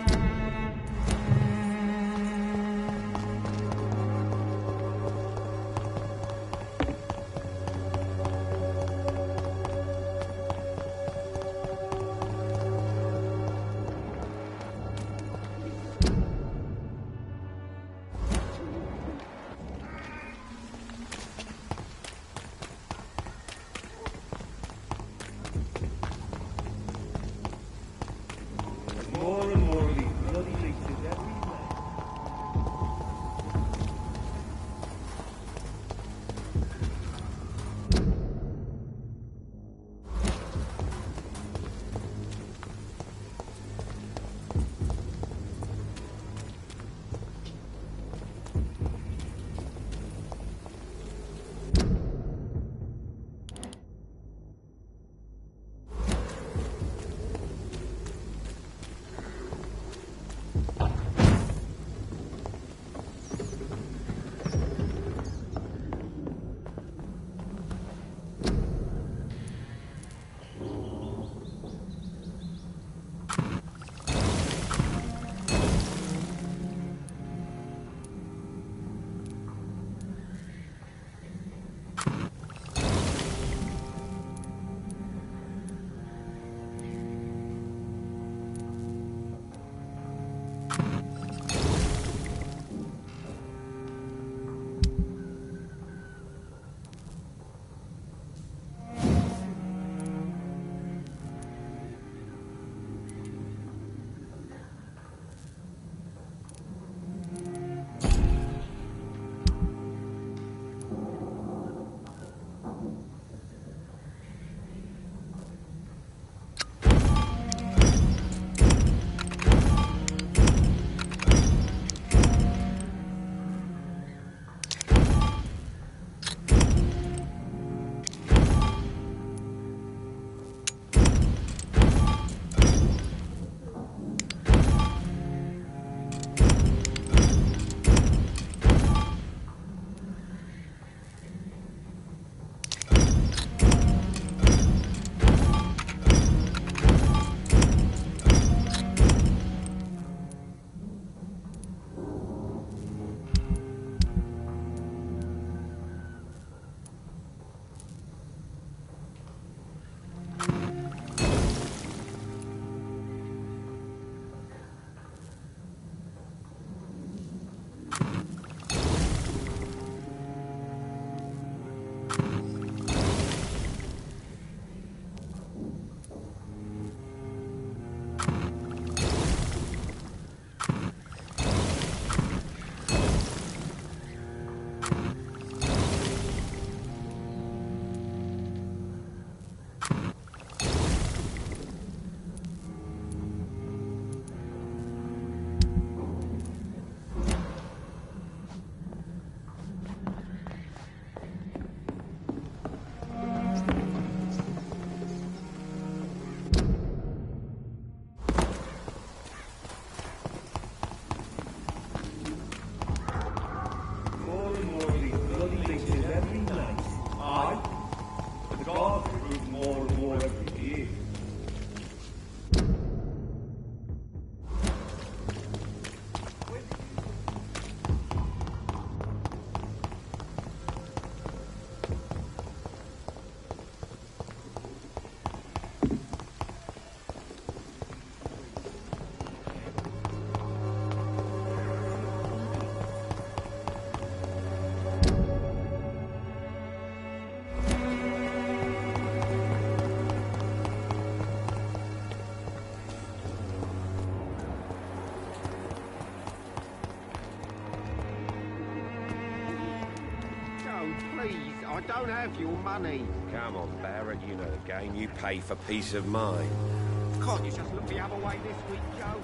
Speaker 12: I don't have your money.
Speaker 11: Come on, Barrett, you know the game. You pay for peace of mind.
Speaker 12: Can't you just look the other way this week, Joe?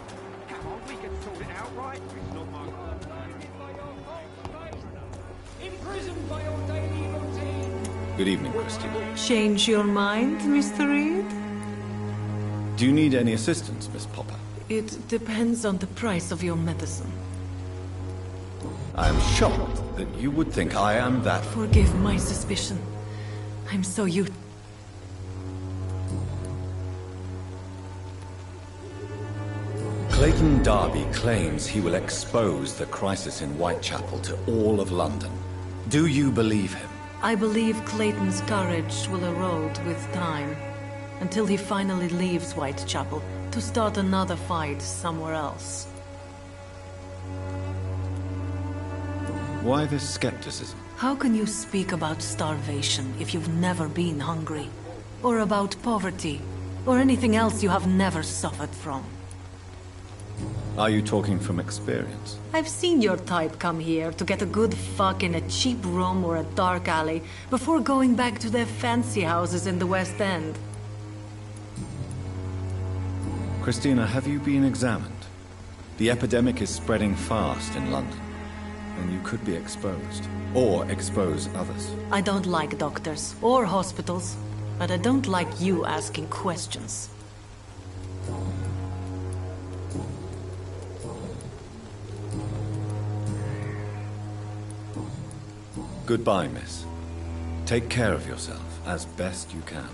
Speaker 12: Come on, we can sort it out, right? It's not my
Speaker 4: Imprisoned by your daily routine.
Speaker 2: Good evening, Christina.
Speaker 15: Change your mind, Mr. Reed?
Speaker 2: Do you need any assistance, Miss Popper?
Speaker 15: It depends on the price of your medicine.
Speaker 2: I am shocked that you would think I am that...
Speaker 15: Forgive my suspicion. I'm so used...
Speaker 2: Clayton Darby claims he will expose the crisis in Whitechapel to all of London. Do you believe him?
Speaker 15: I believe Clayton's courage will erode with time, until he finally leaves Whitechapel to start another fight somewhere else.
Speaker 2: Why this skepticism?
Speaker 15: How can you speak about starvation if you've never been hungry? Or about poverty? Or anything else you have never suffered from?
Speaker 2: Are you talking from experience?
Speaker 15: I've seen your type come here to get a good fuck in a cheap room or a dark alley before going back to their fancy houses in the West End.
Speaker 2: Christina, have you been examined? The epidemic is spreading fast in London, and you could be exposed, or expose others.
Speaker 15: I don't like doctors or hospitals, but I don't like you asking questions.
Speaker 2: Goodbye, miss. Take care of yourself as best you can.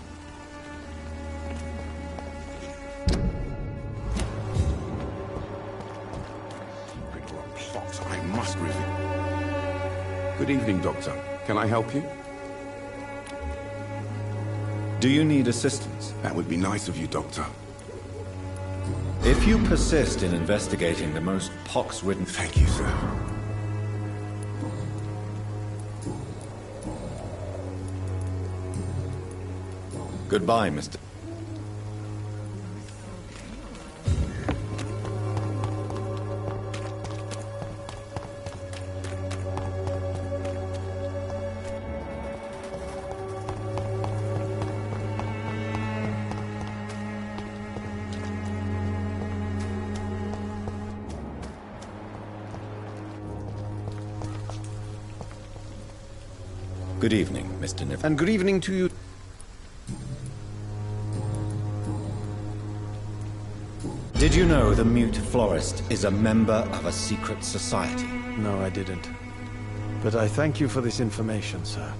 Speaker 17: Secret or a plot I must reveal. Good evening, Doctor. Can I help you?
Speaker 2: Do you need assistance?
Speaker 17: That would be nice of you, Doctor.
Speaker 2: If you persist in investigating the most pox-ridden...
Speaker 17: Thank you, sir.
Speaker 2: Goodbye, Mr. Good evening, Mr. Niven.
Speaker 16: And good evening to you.
Speaker 2: Did you know the mute florist is a member of a secret society?
Speaker 16: No, I didn't. But I thank you for this information, sir.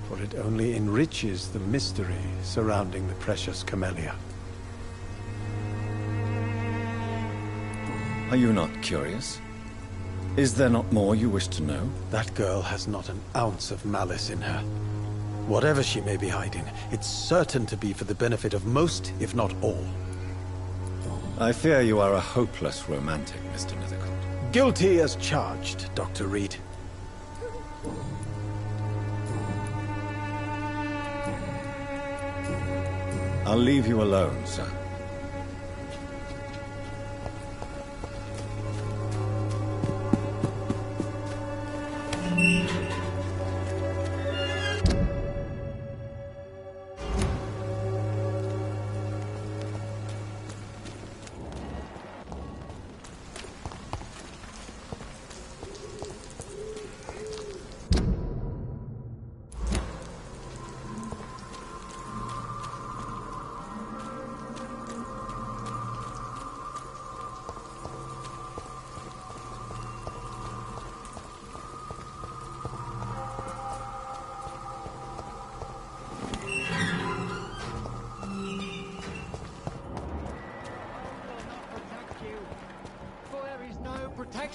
Speaker 16: For it only enriches the mystery surrounding the precious camellia.
Speaker 2: Are you not curious? Is there not more you wish to know?
Speaker 16: That girl has not an ounce of malice in her. Whatever she may be hiding, it's certain to be for the benefit of most, if not all.
Speaker 2: I fear you are a hopeless romantic, Mr. Nethercourt.
Speaker 16: Guilty as charged, Dr. Reed.
Speaker 2: I'll leave you alone, sir.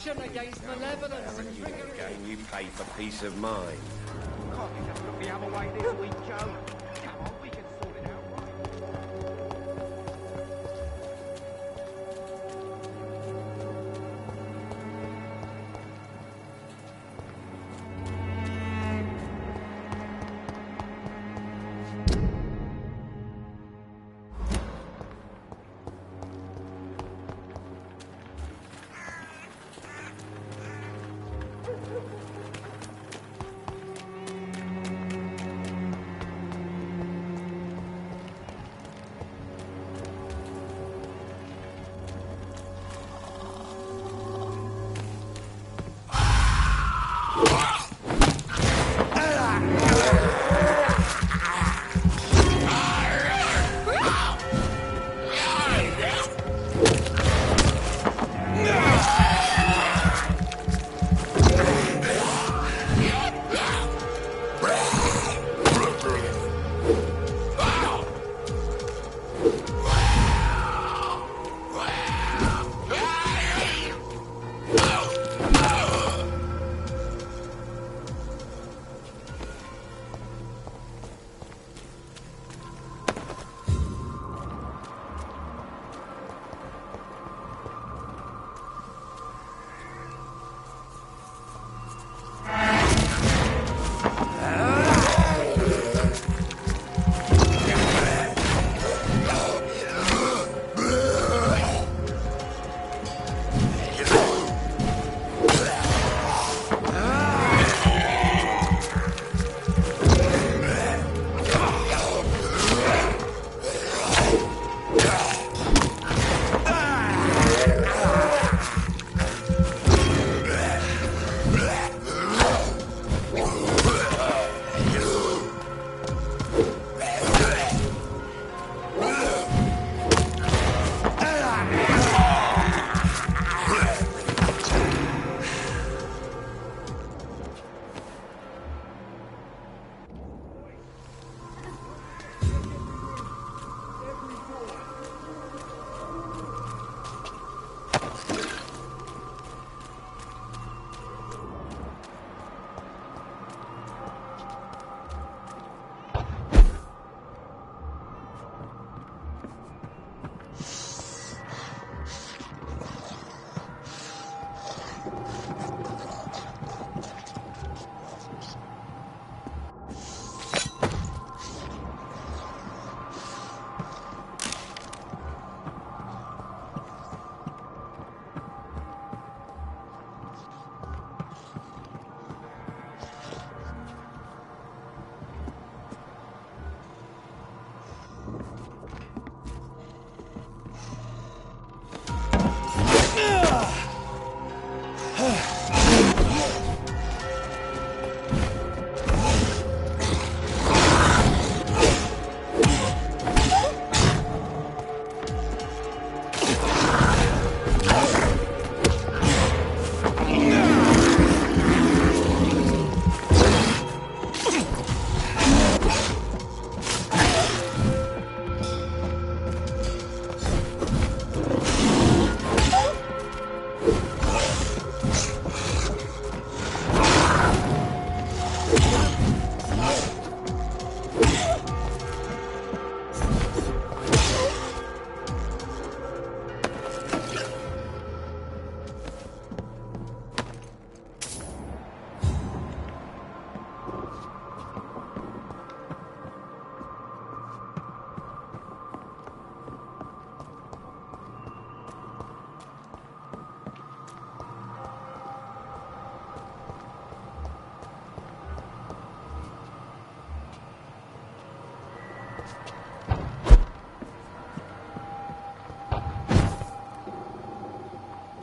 Speaker 4: Against malevolence and trickery.
Speaker 11: Game you pay for peace of mind.
Speaker 4: Can't you just look the other way this week, Joe? Come on, we can sort it out,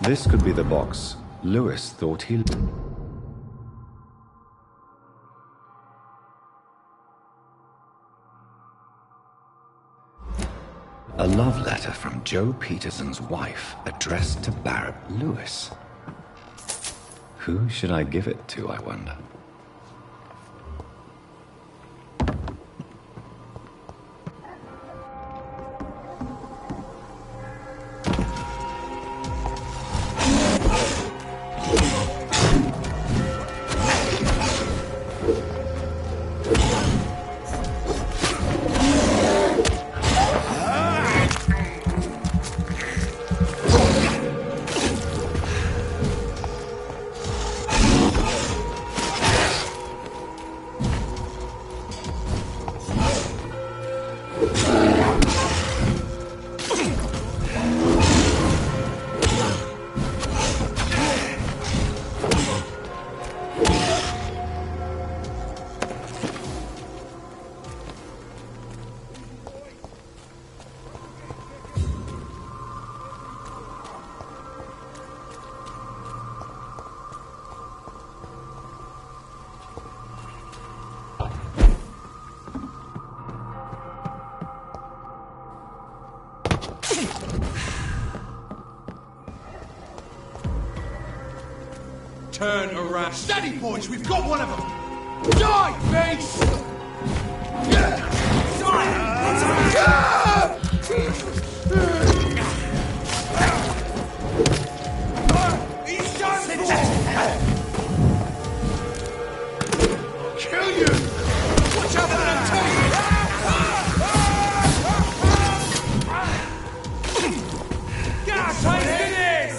Speaker 5: This could be the box Lewis thought he... A love letter from Joe Peterson's wife, addressed to Barrett Lewis. Who should I give it to, I wonder?
Speaker 6: Turn around. Steady, boys, we've got one of them. Die, beast! He's done for! I'll kill you! Watch out for that tape! God, take this!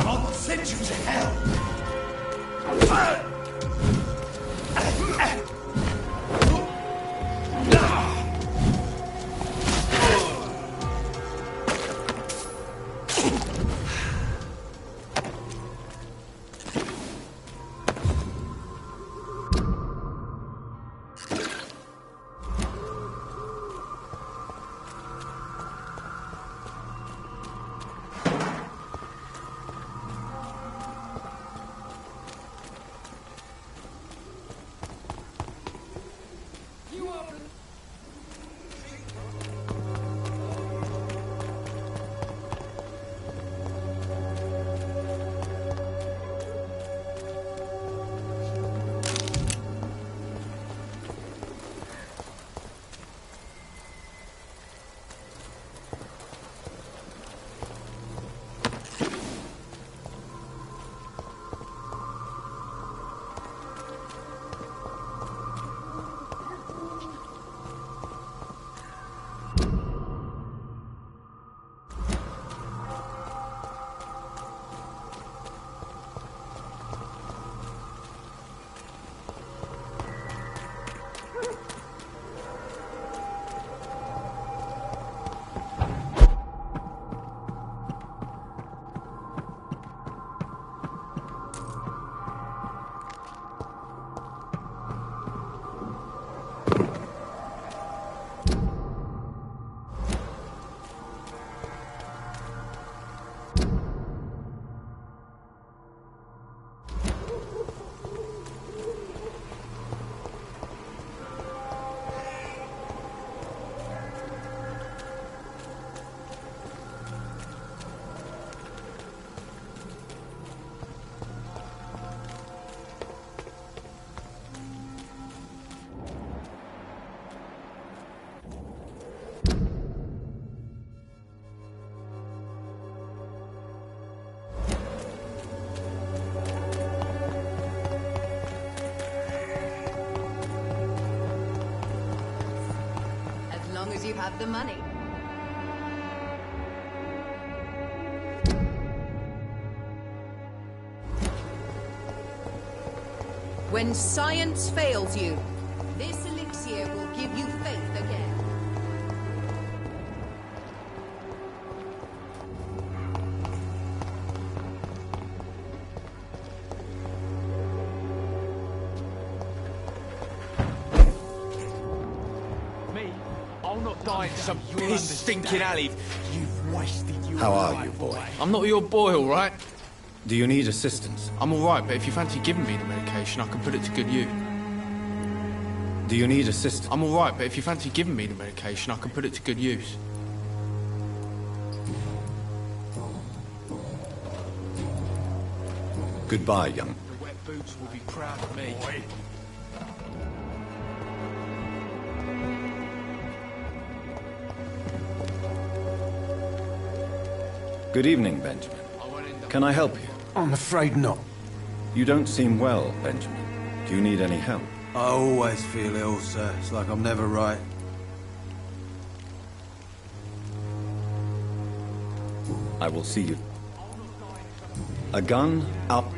Speaker 6: I'll send you to hell!
Speaker 9: have the money. When science fails you, this elixir will give you faith again.
Speaker 7: Me? I'll not die in some piss stinking alley. You've wasted your
Speaker 5: How are
Speaker 7: life
Speaker 5: you, boy?
Speaker 7: away. I'm not your boy, all right?
Speaker 5: Do you need assistance?
Speaker 7: I'm all right, but if you fancy giving me the medication, I can put it to good use.
Speaker 5: Do you need assistance?
Speaker 7: I'm all right, but if you fancy giving me the medication, I can put it to good use.
Speaker 5: Goodbye, young.
Speaker 7: The wet boots will be proud of me. Boy.
Speaker 5: Good evening, Benjamin. Can I help you?
Speaker 3: I'm afraid not.
Speaker 5: You don't seem well, Benjamin. Do you need any help?
Speaker 3: I always feel ill, sir. It's like I'm never right.
Speaker 5: I will see you. A gun up